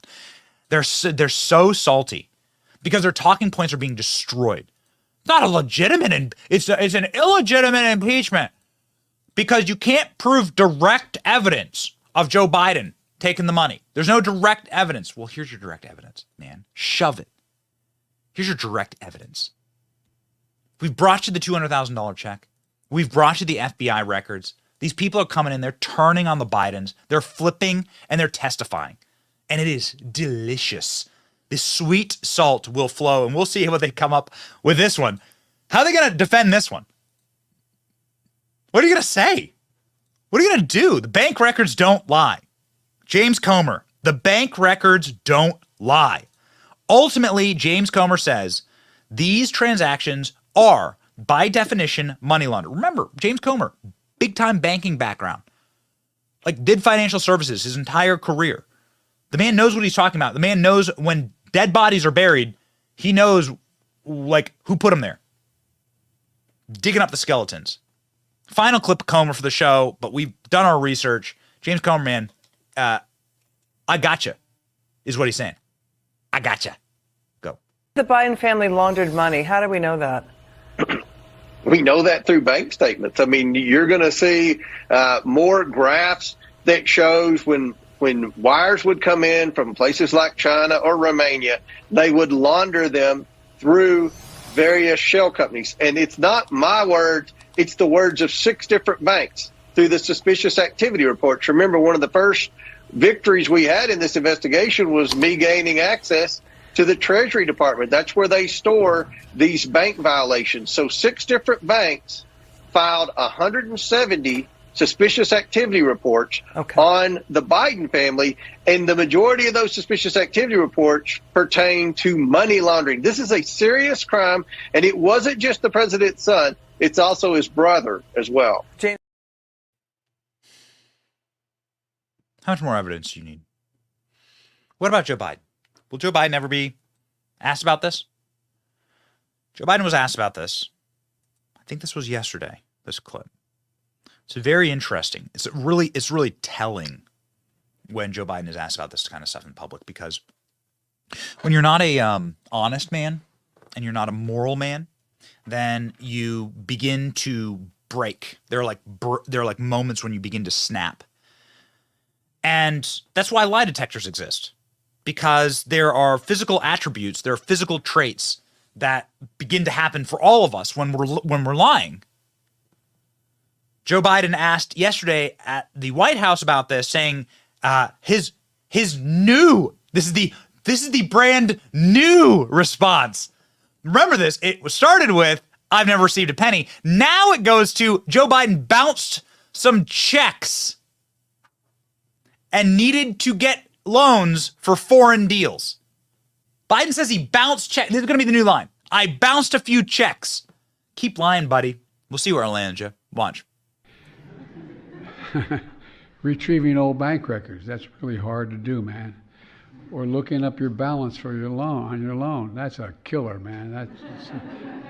They're so salty because their talking points are being destroyed. It's not a legitimate, it's an illegitimate impeachment because you can't prove direct evidence of Joe Biden taking the money. There's no direct evidence. Well, here's your direct evidence, man. Shove it. Here's your direct evidence. We've brought you the $200,000 check. We've brought you the FBI records. These people are coming in. They're turning on the Bidens. They're flipping and they're testifying. And it is delicious. This sweet salt will flow, and we'll see what they come up with this one. How are they going to defend this one? What are you going to say? What are you going to do? The bank records don't lie. James Comer, the bank records don't lie. Ultimately, James Comer says these transactions are by definition, money launderer. Remember, James Comer, big-time banking background. Like, did financial services his entire career. The man knows what he's talking about. The man knows when dead bodies are buried, he knows, like, who put them there. Digging up the skeletons. Final clip of Comer for the show, but we've done our research. James Comer, man, I gotcha, is what he's saying. I gotcha. Go. The Biden family laundered money. How do we know that? We know that through bank statements. I mean, you're going to see more graphs that shows when wires would come in from places like China or Romania, they would launder them through various shell companies. And it's not my words, it's the words of 6 different banks through the suspicious activity reports. Remember, one of the first victories we had in this investigation was me gaining access to the Treasury Department. That's where they store these bank violations. So 6 different banks filed 170 suspicious activity reports on the Biden family, and the majority of those suspicious activity reports pertain to money laundering. This is a serious crime, and it wasn't just the president's son, it's also his brother as well. How much more evidence do you need? What about Joe Biden? Will Joe Biden ever be asked about this? Joe Biden was asked about this. I think this was yesterday, this clip. It's very interesting. It's really telling when Joe Biden is asked about this kind of stuff in public, because when you're not a honest man and you're not a moral man, then you begin to break. There are like moments when you begin to snap. And that's why lie detectors exist, because there are physical attributes, there are physical traits that begin to happen for all of us when we're lying. Joe Biden asked yesterday at the White House about this, saying his new, this is the brand new response. Remember this, it was started with, I've never received a penny. Now it goes to Joe Biden bounced some checks and needed to get loans for foreign deals. Biden says he bounced checks. This is going to be the new line. I bounced a few checks. Keep lying, buddy. We'll see where it lands you. Watch. Retrieving old bank records, that's really hard to do, man. Or looking up your balance for your loan, on your loan. That's a killer, man. That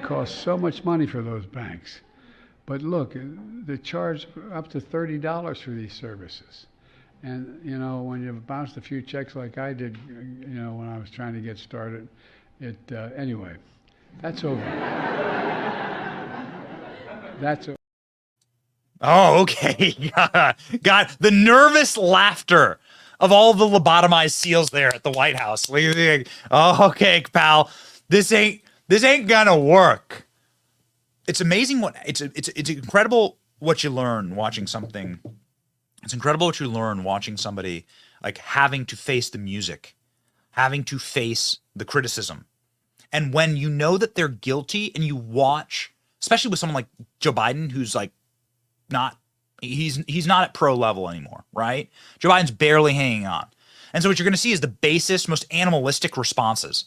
costs so much money for those banks. But look, they charge up to $30 for these services. And, you know, when you've bounced a few checks like I did, you know, when I was trying to get started, anyway, that's over. That's over. Oh, okay. Got the nervous laughter of all the lobotomized SEALs there at the White House. Oh, okay, pal. This ain't gonna work. It's amazing what it's incredible what you learn watching something. It's incredible what you learn watching somebody like having to face the music, having to face the criticism. And when you know that they're guilty and you watch, especially with someone like Joe Biden, who's like he's not at pro level anymore, right? Joe Biden's barely hanging on. And so what you're going to see is the basest, most animalistic responses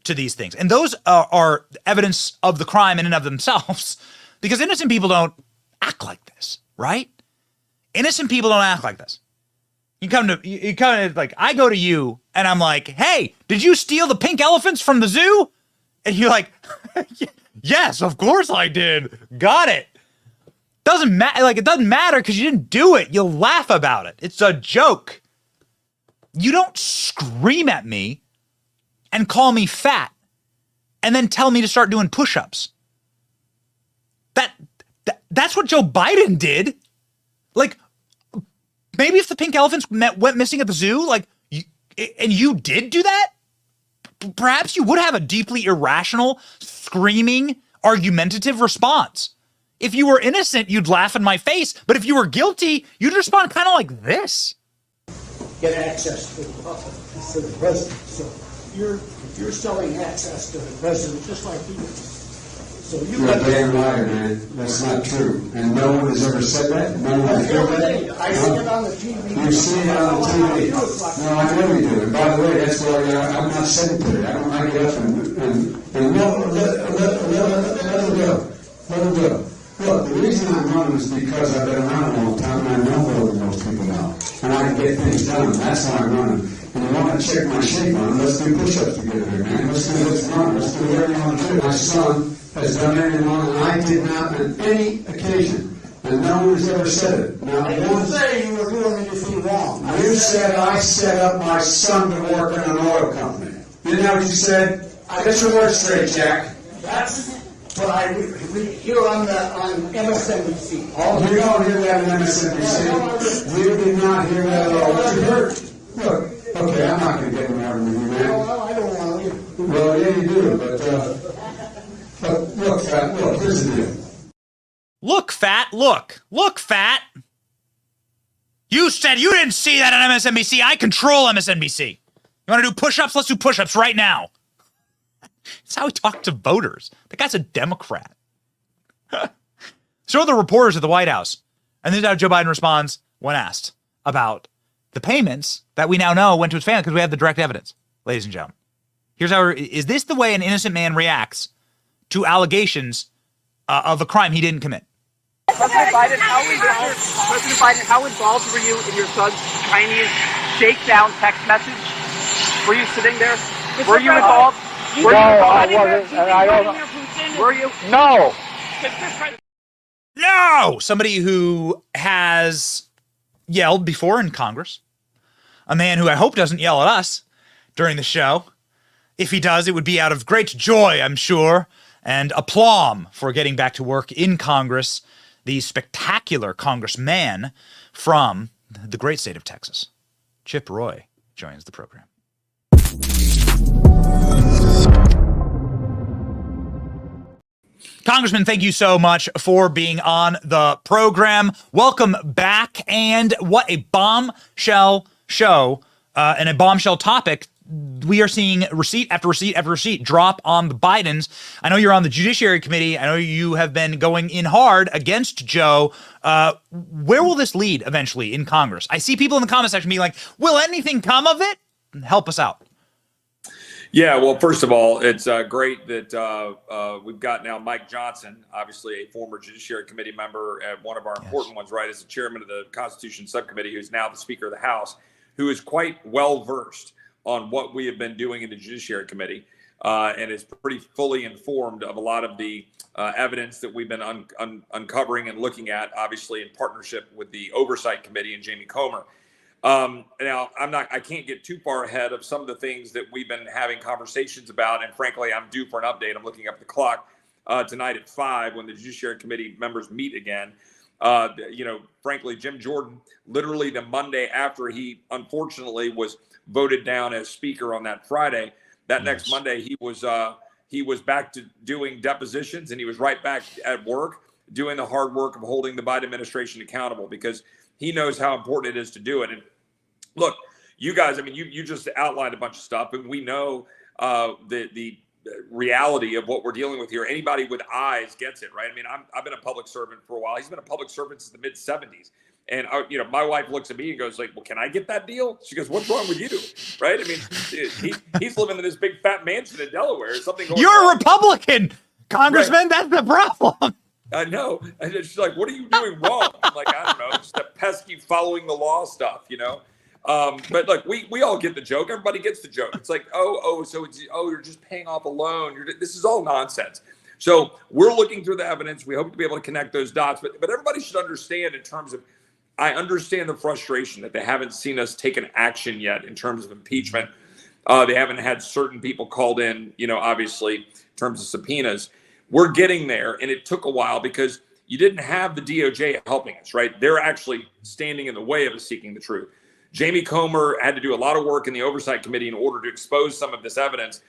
to these things. And those are evidence of the crime in and of themselves, because innocent people don't act like this, right? Innocent people don't act like this. You come to like, I go to you and I'm like, hey, did you steal the pink elephants from the zoo? And you're like, yes, of course I did. Got it. Doesn't matter. Like, it doesn't matter because you didn't do it. You'll laugh about it. It's a joke. You don't scream at me and call me fat and then tell me to start doing push-ups. That's what Joe Biden did. Like, maybe if the pink elephants went missing at the zoo, like, and you did do that, perhaps you would have a deeply irrational, screaming, argumentative response. If you were innocent, you'd laugh in my face. But if you were guilty, you'd respond kind of like this. Get access to the president. So if you're selling access to the president, just like he is. So you're a damn liar, man. That's not true. And no one has ever said that. No one has ever said that. I see it on the TV. You see it on the TV. No, I know you do. And by the way, that's why I'm not sitting there. I don't get up and let it go. Let him do it. Look, the reason I'm running is because I've been around a long time and I know more than most people know. And I can get things done. That's how I'm running. And you want to check my shape on, let's do push-ups together here, man. Let's do this run. Let's do whatever you want to do. My son has done everything wrong, and I did not on any occasion. And no one has ever said it. Now, I didn't say you were doing anything wrong. You said I set up my son to work in an oil company. Isn't that what you said? Get your words straight, Jack. That's what I hear on MSNBC. Oh, we don't hear that on MSNBC. We did not hear that at all. What you heard? Look, okay, I'm not going to get in there with you, man. Well, I don't want to. Well, yeah, you do, but look, Fat, look, here's the deal. Look, Fat, look. Look, Fat. You said you didn't see that on MSNBC. I control MSNBC. You want to do push-ups? Let's do push-ups right now. That's how he talked to voters. The guy's a Democrat. So are the reporters at the White House. And this is how Joe Biden responds when asked about the payments that we now know went to his family because we have the direct evidence, ladies and gentlemen. Here's how, is this the way an innocent man reacts to allegations of a crime he didn't commit? President Biden, how involved were you in your son's Chinese shakedown text message? Were you sitting there? Were you involved? No, I wasn't, and I don't. Were you? No. No! Somebody who has yelled before in Congress. A man who I hope doesn't yell at us during the show. If he does, it would be out of great joy, I'm sure, and aplomb for getting back to work in Congress. The spectacular congressman from the great state of Texas, Chip Roy, joins the program. Congressman, thank you so much for being on the program. Welcome back. And what a bombshell show and a bombshell topic. We are seeing receipt after receipt after receipt drop on the Bidens. I know you're on the Judiciary Committee. I know you have been going in hard against Joe. Where will this lead eventually in Congress? I see people in the comment section being like, will anything come of it? Help us out. Yeah, well, first of all, it's great that we've got now Mike Johnson, obviously a former Judiciary Committee member, one of our important ones, right, as the chairman of the Constitution Subcommittee, who's now the Speaker of the House, who is quite well-versed on what we have been doing in the Judiciary Committee and is pretty fully informed of a lot of the evidence that we've been uncovering and looking at, obviously in partnership with the Oversight Committee and Jamie Comer. Now, I can't get too far ahead of some of the things that we've been having conversations about. And frankly, I'm due for an update. I'm looking up the clock tonight at 5 when the Judiciary Committee members meet again. Frankly, Jim Jordan, literally the Monday after he unfortunately was voted down as Speaker on that Friday, that next Monday, he was back to doing depositions and he was right back at work doing the hard work of holding the Biden administration accountable because he knows how important it is to do it. And look, you guys, I mean, you just outlined a bunch of stuff, and we know the reality of what we're dealing with here. Anybody with eyes gets it, right? I mean, I've been a public servant for a while. He's been a public servant since the mid-'70s. And, my wife looks at me and goes like, well, can I get that deal? She goes, what's wrong with you? Right? I mean, he's living in this big fat mansion in Delaware. Something going You're on. a Republican, Congressman. Right. That's the problem. I know. And she's like, what are you doing wrong? I'm like, I don't know. Just the pesky following the law stuff, But look, we all get the joke. Everybody gets the joke. It's like, so you're just paying off a loan. This is all nonsense. So we're looking through the evidence. We hope to be able to connect those dots. But everybody should understand in terms of, I understand the frustration that they haven't seen us take an action yet in terms of impeachment. They haven't had certain people called in, obviously, in terms of subpoenas. We're getting there, and it took a while because you didn't have the DOJ helping us, right? They're actually standing in the way of us seeking the truth. Jamie Comer had to do a lot of work in the Oversight Committee in order to expose some of this evidence,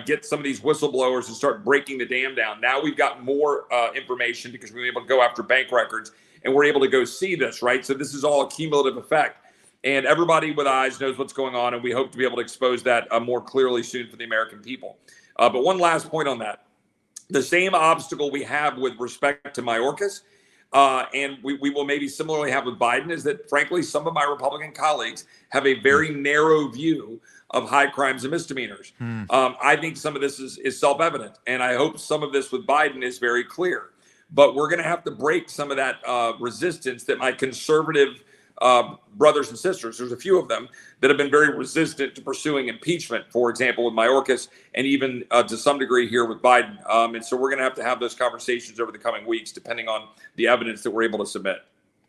get some of these whistleblowers to start breaking the dam down. Now we've got more information because we were able to go after bank records, and we're able to go see this, right? So this is all a cumulative effect. And everybody with eyes knows what's going on, and we hope to be able to expose that more clearly soon for the American people. But one last point on that. The same obstacle we have with respect to Mayorkas, and we will maybe similarly have with Biden, is that, frankly, some of my Republican colleagues have a very narrow view of high crimes and misdemeanors. I think some of this is self-evident, and I hope some of this with Biden is very clear. but we're going to have to break some of that resistance that my conservative brothers and sisters, there's a few of them that have been very resistant to pursuing impeachment, for example, with Mayorkas, and even to some degree here with Biden. And so we're going to have those conversations over the coming weeks, depending on the evidence that we're able to submit.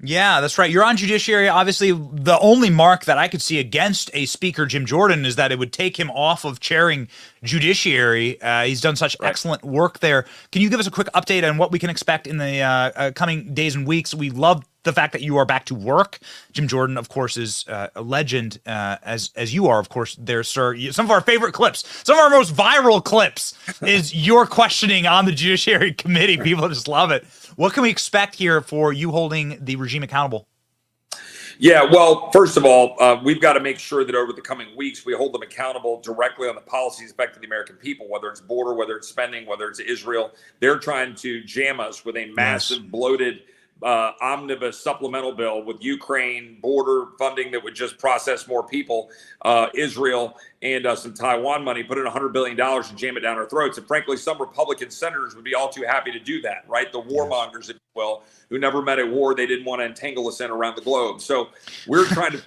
Yeah, that's right. You're on judiciary. Obviously, the only mark that I could see against a speaker, Jim Jordan, is that it would take him off of chairing judiciary. He's done such excellent work there. Can you give us a quick update on what we can expect in the coming days and weeks? We love the fact that you are back to work. Jim Jordan, of course, is a legend, as you are, of course, there, sir. Some of our favorite clips, some of our most viral clips is your questioning on the Judiciary Committee. People just love it. What can we expect here for you holding the regime accountable? Yeah, well, first of all, we've got to make sure that over the coming weeks, we hold them accountable directly on the policies affecting the American people, whether it's border, whether it's spending, whether it's Israel. They're trying to jam us with a massive, bloated omnibus supplemental bill with Ukraine border funding that would just process more people, Israel, and some Taiwan money, put in $100 billion and jam it down our throats. And frankly, some Republican senators would be all too happy to do that, right? The warmongers, if you will, who never met a war they didn't want to entangle us in around the globe. So we're trying to,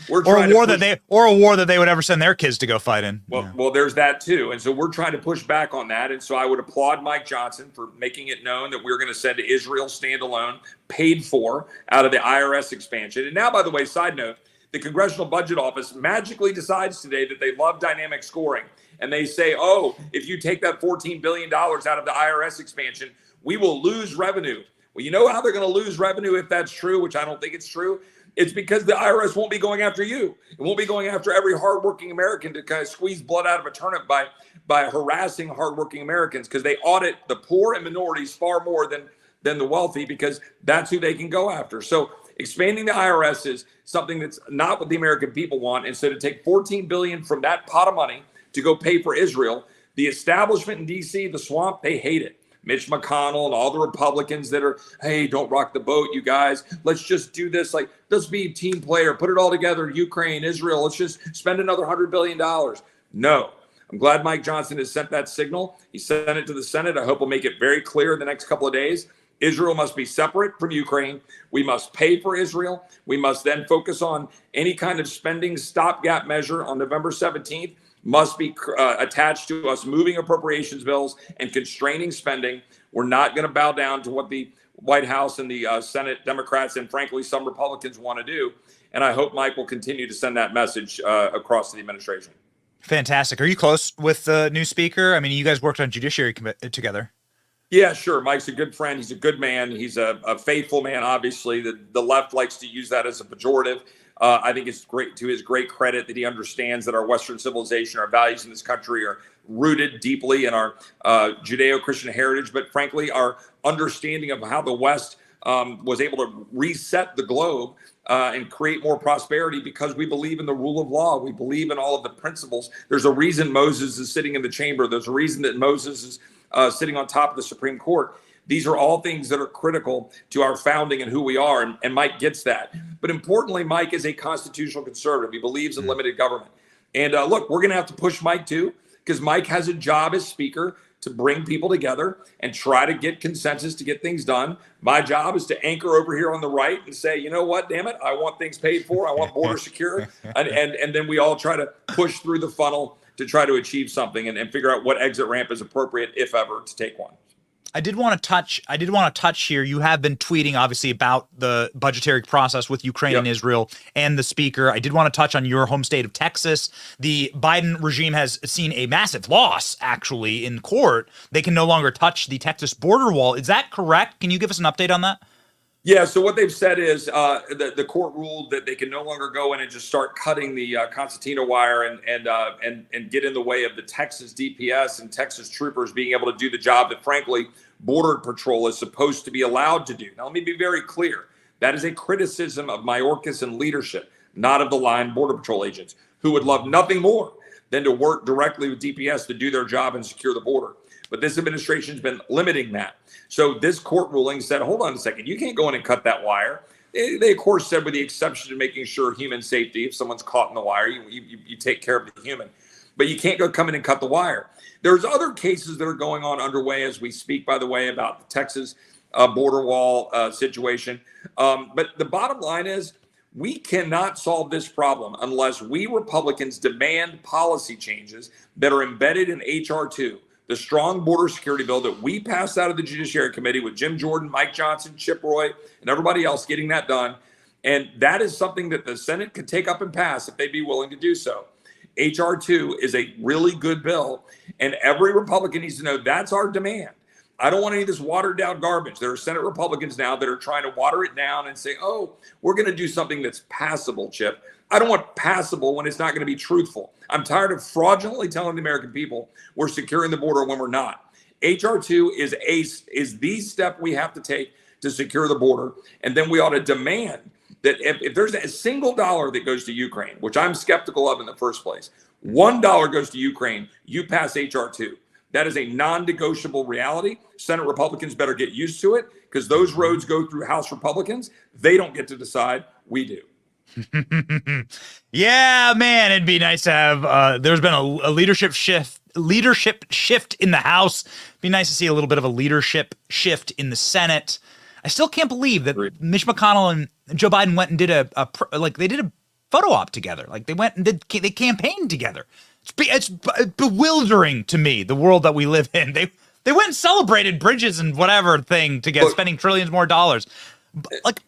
or a war that they would ever send their kids to go fight in. Well, there's that too. And so we're trying to push back on that. And so I would applaud Mike Johnson for making it known that we're going to send to Israel standalone, paid for out of the IRS expansion. And now, by the way, side note, the Congressional Budget Office magically decides today that they love dynamic scoring. And they say, oh, if you take that $14 billion out of the IRS expansion, we will lose revenue. Well, you know how they're going to lose revenue if that's true, which I don't think it's true? It's because the IRS won't be going after you. It won't be going after every hardworking American to kind of squeeze blood out of a turnip by harassing hardworking Americans, because they audit the poor and minorities far more than the wealthy, because that's who they can go after. So expanding the IRS is something that's not what the American people want. And so to take $14 billion from that pot of money to go pay for Israel, the establishment in D.C., the swamp, they hate it. Mitch McConnell and all the Republicans that are, hey, don't rock the boat, you guys. Let's just do this. Like, let's be a team player. Put it all together. Ukraine, Israel. Let's just spend another $100 billion. No. I'm glad Mike Johnson has sent that signal. He sent it to the Senate. I hope we'll make it very clear in the next couple of days. Israel must be separate from Ukraine. We must pay for Israel. We must then focus on any kind of spending stopgap measure on November 17th must be attached to us moving appropriations bills and constraining spending. We're not going to bow down to what the White House and the Senate Democrats and frankly some Republicans want to do. And I hope Mike will continue to send that message across the administration. Fantastic. Are you close with the new speaker? I mean, you guys worked on judiciary together. Yeah, sure. Mike's a good friend. He's a good man. He's a faithful man, obviously. The left likes to use that as a pejorative. I think it's great, to his great credit, that he understands that our Western civilization, our values in this country are rooted deeply in our Judeo-Christian heritage, but frankly, our understanding of how the West was able to reset the globe and create more prosperity because we believe in the rule of law. We believe in all of the principles. There's a reason Moses is sitting in the chamber. There's a reason that Moses is sitting on top of the Supreme Court. These are all things that are critical to our founding and who we are, and Mike gets that. But importantly, Mike is a constitutional conservative. He believes in limited government. And look, we're going to have to push Mike too, because Mike has a job as speaker to bring people together and try to get consensus to get things done. My job is to anchor over here on the right and say, you know what, damn it, I want things paid for. I want border secure. And then we all try to push through the funnel to try to achieve something and figure out what exit ramp is appropriate, if ever, to take one. I did want to touch here. You have been tweeting, obviously, about the budgetary process with Ukraine and Israel and the speaker. I did want to touch on your home state of Texas. The Biden regime has seen a massive loss, actually, in court. They can no longer touch the Texas border wall. Is that correct? Can you give us an update on that? Yeah, so what they've said is the court ruled that they can no longer go in and just start cutting the concertina wire and get in the way of the Texas DPS and Texas troopers being able to do the job that, frankly, Border Patrol is supposed to be allowed to do. Now, let me be very clear. That is a criticism of Mayorkas and leadership, not of the line Border Patrol agents, who would love nothing more than to work directly with DPS to do their job and secure the border. But this administration's been limiting that. So this court ruling said, hold on a second, you can't go in and cut that wire. They of course, said with the exception of making sure human safety, if someone's caught in the wire, you take care of the human. But you can't go come in and cut the wire. There's other cases that are going on underway as we speak, by the way, about the Texas border wall situation. But the bottom line is we cannot solve this problem unless we Republicans demand policy changes that are embedded in H.R. 2, the strong border security bill that we passed out of the Judiciary Committee with Jim Jordan, Mike Johnson, Chip Roy, and everybody else getting that done. And that is something that the Senate could take up and pass if they'd be willing to do so. H.R. 2 is a really good bill, and every Republican needs to know that's our demand. I don't want any of this watered down garbage. There are Senate Republicans now that are trying to water it down and say, oh, we're going to do something that's passable, Chip. I don't want passable when it's not going to be truthful. I'm tired of fraudulently telling the American people we're securing the border when we're not. H.R. 2 is the step we have to take to secure the border. And then we ought to demand that if there's a single dollar that goes to Ukraine, which I'm skeptical of in the first place, $1 goes to Ukraine, you pass H.R. 2. That is a non-negotiable reality. Senate Republicans better get used to it because those roads go through House Republicans. They don't get to decide. We do. Yeah, man, it'd be nice to have, there's been a leadership shift in the House. It'd be nice to see a little bit of a leadership shift in the Senate. I still can't believe that Mitch McConnell and Joe Biden went and did they did a photo op together. Like they went and they campaigned together. It's bewildering to me, the world that we live in. They went and celebrated bridges and whatever thing to get spending trillions more dollars. Like,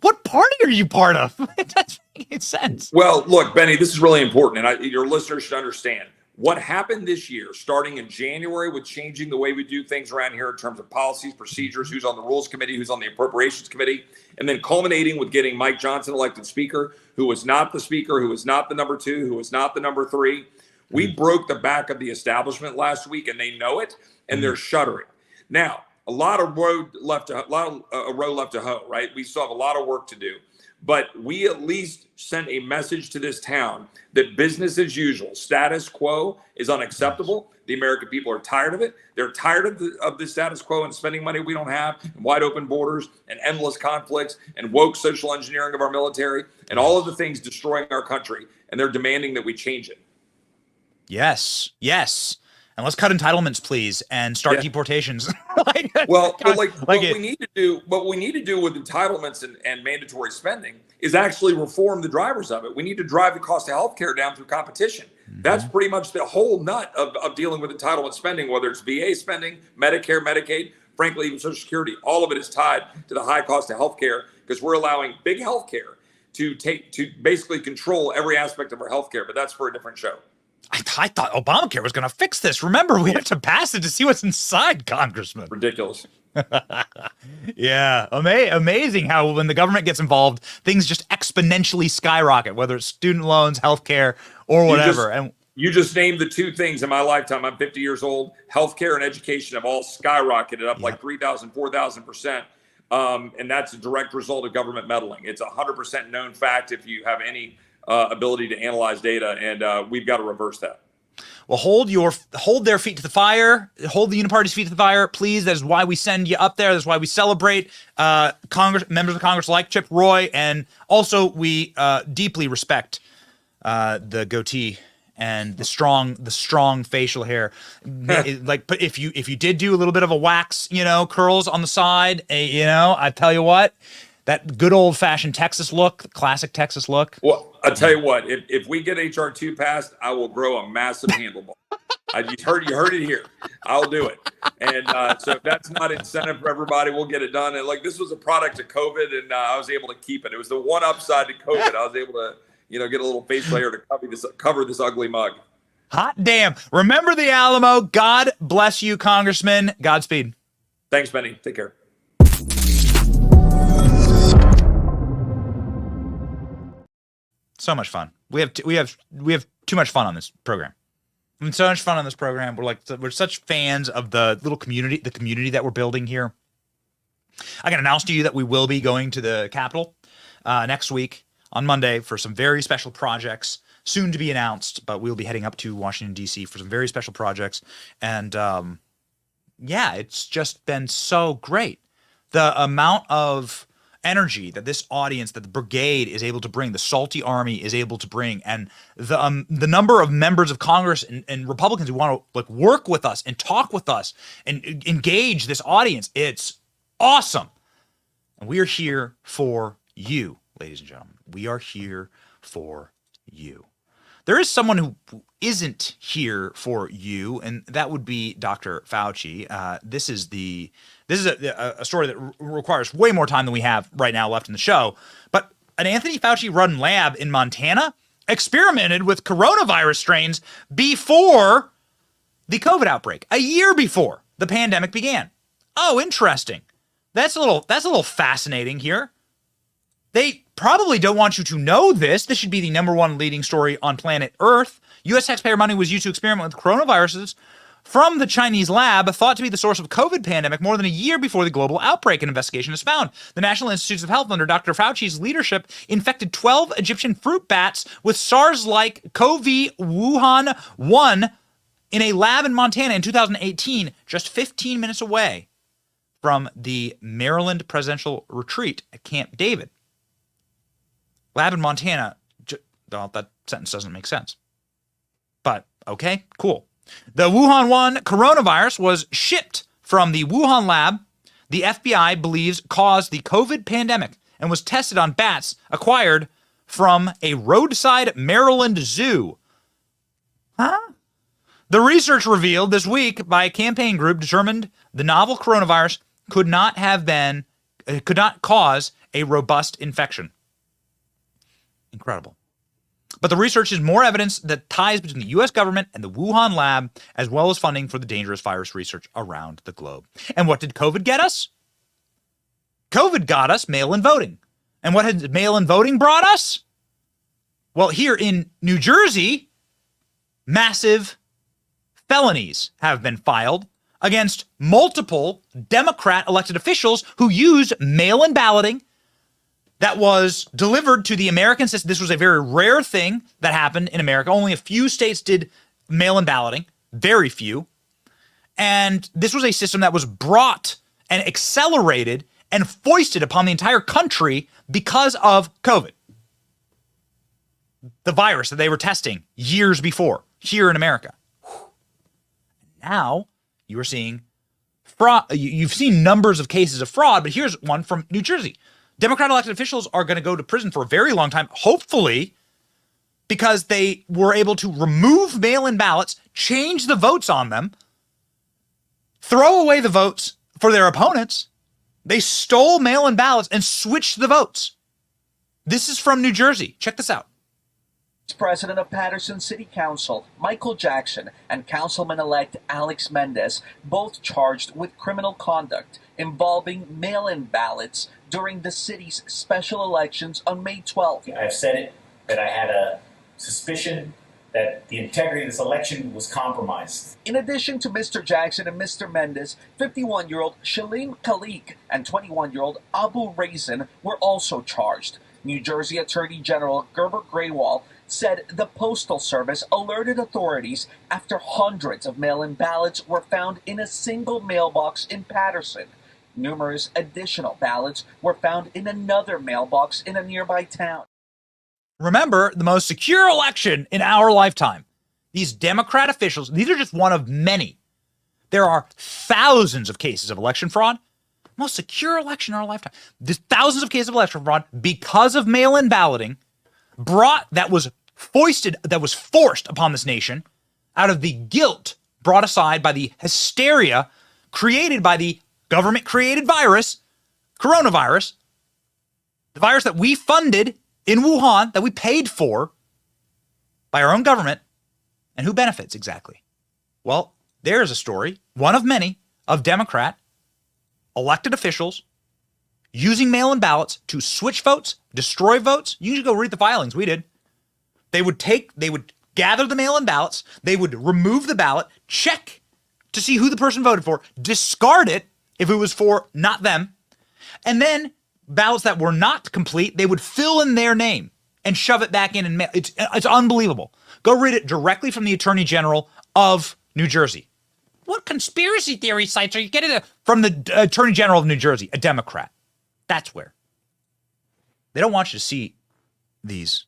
what party are you part of? It doesn't make any sense. Well, look, Benny, this is really important, and your listeners should understand. What happened this year, starting in January with changing the way we do things around here in terms of policies, procedures, who's on the Rules Committee, who's on the Appropriations Committee, and then culminating with getting Mike Johnson elected Speaker, who was not the Speaker, who was not the number 2, who was not the number 3. We broke the back of the establishment last week, and they know it, and they're shuddering. Now, a row left to hoe, right? We still have a lot of work to do, but we at least sent a message to this town that business as usual, status quo, is unacceptable. The American people are tired of it. They're tired of the status quo and spending money we don't have, and wide open borders, and endless conflicts, and woke social engineering of our military, and all of the things destroying our country, and they're demanding that we change it. Yes. And let's cut entitlements, please, and start deportations. What we need to do with entitlements and mandatory spending is actually reform the drivers of it. We need to drive the cost of healthcare down through competition. That's pretty much the whole nut of dealing with entitlement spending, whether it's VA spending, Medicare, Medicaid, frankly, even Social Security. All of it is tied to the high cost of healthcare because we're allowing big healthcare to basically control every aspect of our healthcare. But that's for a different show. I thought Obamacare was going to fix this. Remember, we have to pass it to see what's inside, Congressman. Ridiculous. Yeah, amazing how when the government gets involved, things just exponentially skyrocket, whether it's student loans, healthcare, or whatever. You just named the two things in my lifetime. I'm 50 years old. Healthcare and education have all skyrocketed up like 3,000, 4,000%. And that's a direct result of government meddling. It's 100% known fact if you have any ability to analyze data, and we've got to reverse that. Well, hold their feet to the fire. Hold the Uniparty's feet to the fire, please. That is why we send you up there. That's why we celebrate members of Congress like Chip Roy, and also we deeply respect the goatee and the strong facial hair. But if you did do a little bit of a wax, curls on the side, I tell you what. That good old-fashioned Texas look, the classic Texas look. Well, I'll tell you what. If we get H.R. 2 passed, I will grow a massive handlebar. You heard it here. I'll do it. And so if that's not incentive for everybody, we'll get it done. And this was a product of COVID, and I was able to keep it. It was the one upside to COVID. I was able to, get a little facial hair to cover this ugly mug. Hot damn! Remember the Alamo. God bless you, Congressman. Godspeed. Thanks, Benny. Take care. So much fun. We have too much fun on this program. I mean, so much fun on this program. We're such fans of the little community, that we're building here. I can announce to you that we will be going to the Capitol next week on Monday for some very special projects, soon to be announced. But we'll be heading up to Washington D.C. for some very special projects, and it's just been so great. The amount of energy that this audience, that the brigade is able to bring, the Salty Army is able to bring, and the number of members of Congress and Republicans who want to work with us and talk with us and engage this audience, it's awesome. And we are here for you, ladies and gentlemen. We are here for you. There is someone who isn't here for you, and that would be Dr. Fauci. This is a story that requires way more time than we have right now left in the show. But an Anthony Fauci-run lab in Montana experimented with coronavirus strains before the COVID outbreak, a year before the pandemic began. Oh, interesting. That's a little fascinating here. They probably don't want you to know this. This should be the #1 leading story on planet Earth. U.S. taxpayer money was used to experiment with coronaviruses from the Chinese lab thought to be the source of COVID pandemic more than a year before the global outbreak, an investigation has found. The National Institutes of Health under Dr. Fauci's leadership infected 12 Egyptian fruit bats with SARS-like CoV Wuhan 1 in a lab in Montana in 2018, just 15 minutes away from the Maryland presidential retreat at Camp David. Lab in Montana, well, that sentence doesn't make sense. But, okay, cool. The Wuhan 1 coronavirus was shipped from the Wuhan lab the FBI believes caused the COVID pandemic and was tested on bats acquired from a roadside Maryland zoo. Huh? The research revealed this week by a campaign group determined the novel coronavirus could not cause a robust infection. Incredible. But the research is more evidence that ties between the U.S. government and the Wuhan lab, as well as funding for the dangerous virus research around the globe. And what did COVID get us? COVID got us mail-in voting. And what had mail-in voting brought us? Well, here in New Jersey, massive felonies have been filed against multiple Democrat elected officials who used mail-in balloting that was delivered to the American system. This was a very rare thing that happened in America. Only a few states did mail-in balloting, very few. And this was a system that was brought and accelerated and foisted upon the entire country because of COVID. The virus that they were testing years before here in America. Now you are seeing fraud. You've seen numbers of cases of fraud, but here's one from New Jersey. Democrat elected officials are going to go to prison for a very long time, hopefully, because they were able to remove mail-in ballots, change the votes on them, throw away the votes for their opponents. They stole mail-in ballots and switched the votes. This is from New Jersey. Check this out. President of Paterson City Council, Michael Jackson, and Councilman-elect Alex Mendez, both charged with criminal conduct involving mail-in ballots during the city's special elections on May 12th. I've said it, that I had a suspicion that the integrity of this election was compromised. In addition to Mr. Jackson and Mr. Mendez, 51-year-old Shalim Khalik and 21-year-old Abu Raisin were also charged. New Jersey Attorney General Gerber Graywall said the Postal Service alerted authorities after hundreds of mail-in ballots were found in a single mailbox in Paterson. Numerous additional ballots were found in another mailbox in a nearby town. Remember, the most secure election in our lifetime. These Democrat officials, these are just one of many. There are thousands of cases of election fraud. Most secure election in our lifetime. There's thousands of cases of election fraud because of mail-in balloting that was forced upon this nation out of the guilt brought aside by the hysteria created by the government-created virus, coronavirus, the virus that we funded in Wuhan, that we paid for by our own government. And who benefits exactly? Well, there's a story, one of many, of Democrat elected officials using mail-in ballots to switch votes, destroy votes. You should go read the filings. We did. They would gather the mail-in ballots. They would remove the ballot, check to see who the person voted for, discard it if it was for not them. And then ballots that were not complete, they would fill in their name and shove it back in and mail. It's unbelievable. Go read it directly from the Attorney General of New Jersey. What conspiracy theory sites are you getting from the Attorney General of New Jersey, a Democrat? That's where. They don't want you to see these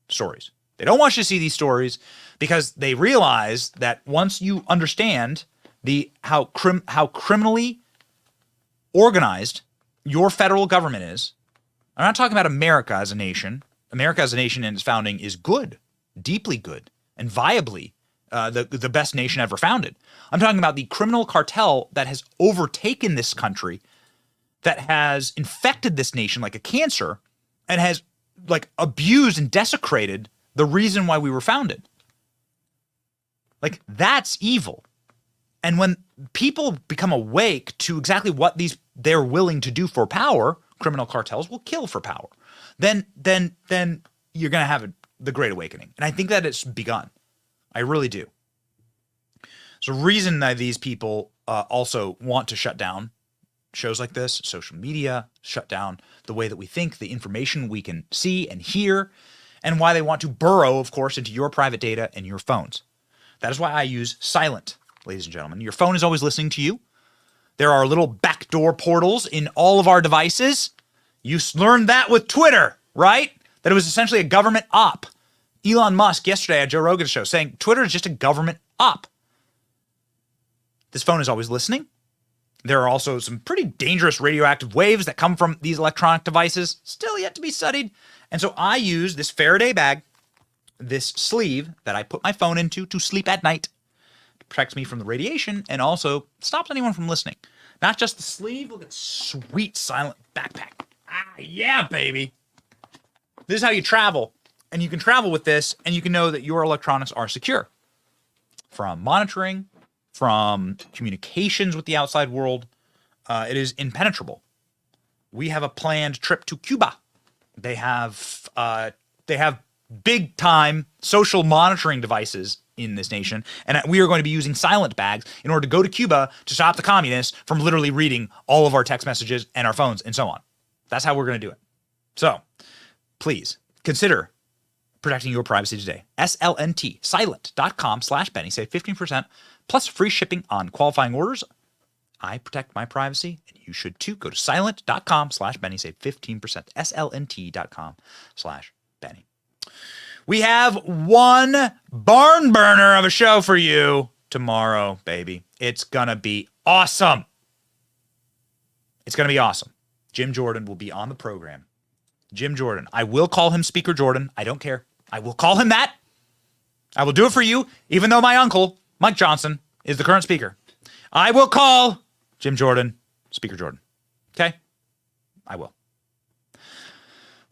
stories. They don't want you to see these stories because they realize that once you understand how criminally organized your federal government is, I'm not talking about America as a nation. America as a nation in its founding is good, deeply good, and viably the best nation ever founded. I'm talking about the criminal cartel that has overtaken this country, that has infected this nation like a cancer, and has like abused and desecrated the reason why we were founded. Like, that's evil. And when people become awake to exactly what they're willing to do for power, criminal cartels will kill for power. Then you're going to have the Great Awakening. And I think that it's begun. I really do. So the reason that these people also want to shut down shows like this, social media, shut down the way that we think, the information we can see and hear, and why they want to burrow, of course, into your private data and your phones. That is why I use Silent, ladies and gentlemen. Your phone is always listening to you. There are little backdoor portals in all of our devices. You learned that with Twitter, right? That it was essentially a government op. Elon Musk yesterday at Joe Rogan's show saying Twitter is just a government op. This phone is always listening. There are also some pretty dangerous radioactive waves that come from these electronic devices, still yet to be studied. And so I use this Faraday bag, this sleeve that I put my phone into to sleep at night. It protects me from the radiation and also stops anyone from listening. Not just the sleeve, look at sweet Silent backpack. Ah, yeah, baby. This is how you travel. And you can travel with this, and you can know that your electronics are secure. From monitoring, from communications with the outside world, it is impenetrable. We have a planned trip to Cuba. They have big time social monitoring devices in this nation, and we are going to be using Silent bags in order to go to Cuba to stop the communists from literally reading all of our text messages and our phones and so on. That's how we're going to do it. So please consider protecting your privacy today. SLNT, silent.com/Benny. Save 15% plus free shipping on qualifying orders. I protect my privacy, and you should too. Go to silent.com/Benny. Save 15%. SLNT.com/Benny. We have one barn burner of a show for you tomorrow, baby. It's going to be awesome. It's going to be awesome. Jim Jordan will be on the program. Jim Jordan. I will call him Speaker Jordan. I don't care. I will call him that. I will do it for you, even though my uncle, Mike Johnson, is the current speaker. I will call Jim Jordan Speaker Jordan. Okay? I will.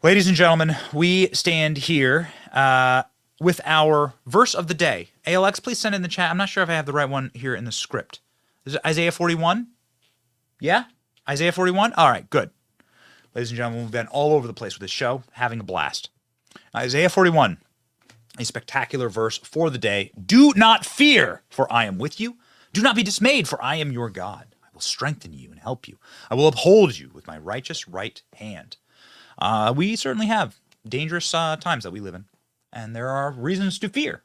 Ladies and gentlemen, we stand here with our verse of the day. ALX, please send it in the chat. I'm not sure if I have the right one here in the script. Is it Isaiah 41? Yeah? Isaiah 41? All right, good. Ladies and gentlemen, we've been all over the place with this show, having a blast. Isaiah 41, a spectacular verse for the day. Do not fear, for I am with you. Do not be dismayed, for I am your God. I will strengthen you and help you. I will uphold you with my righteous right hand. We certainly have dangerous times that we live in, and there are reasons to fear.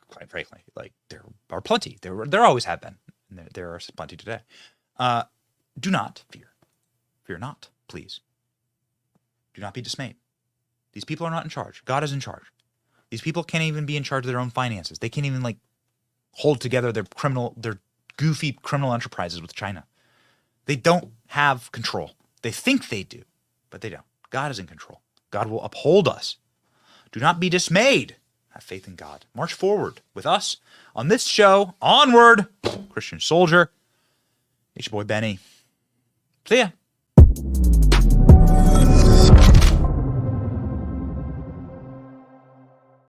Quite frankly, like there are plenty. There always have been. And there are plenty today. Do not fear. Fear not, please. Do not be dismayed. These people are not in charge. God is in charge. These people can't even be in charge of their own finances. They can't even hold together their goofy criminal enterprises with China. They don't have control. They think they do, but they don't. God is in control. God will uphold us. Do not be dismayed. Have faith in God. March forward with us on this show. Onward, Christian soldier. It's your boy Benny. See ya.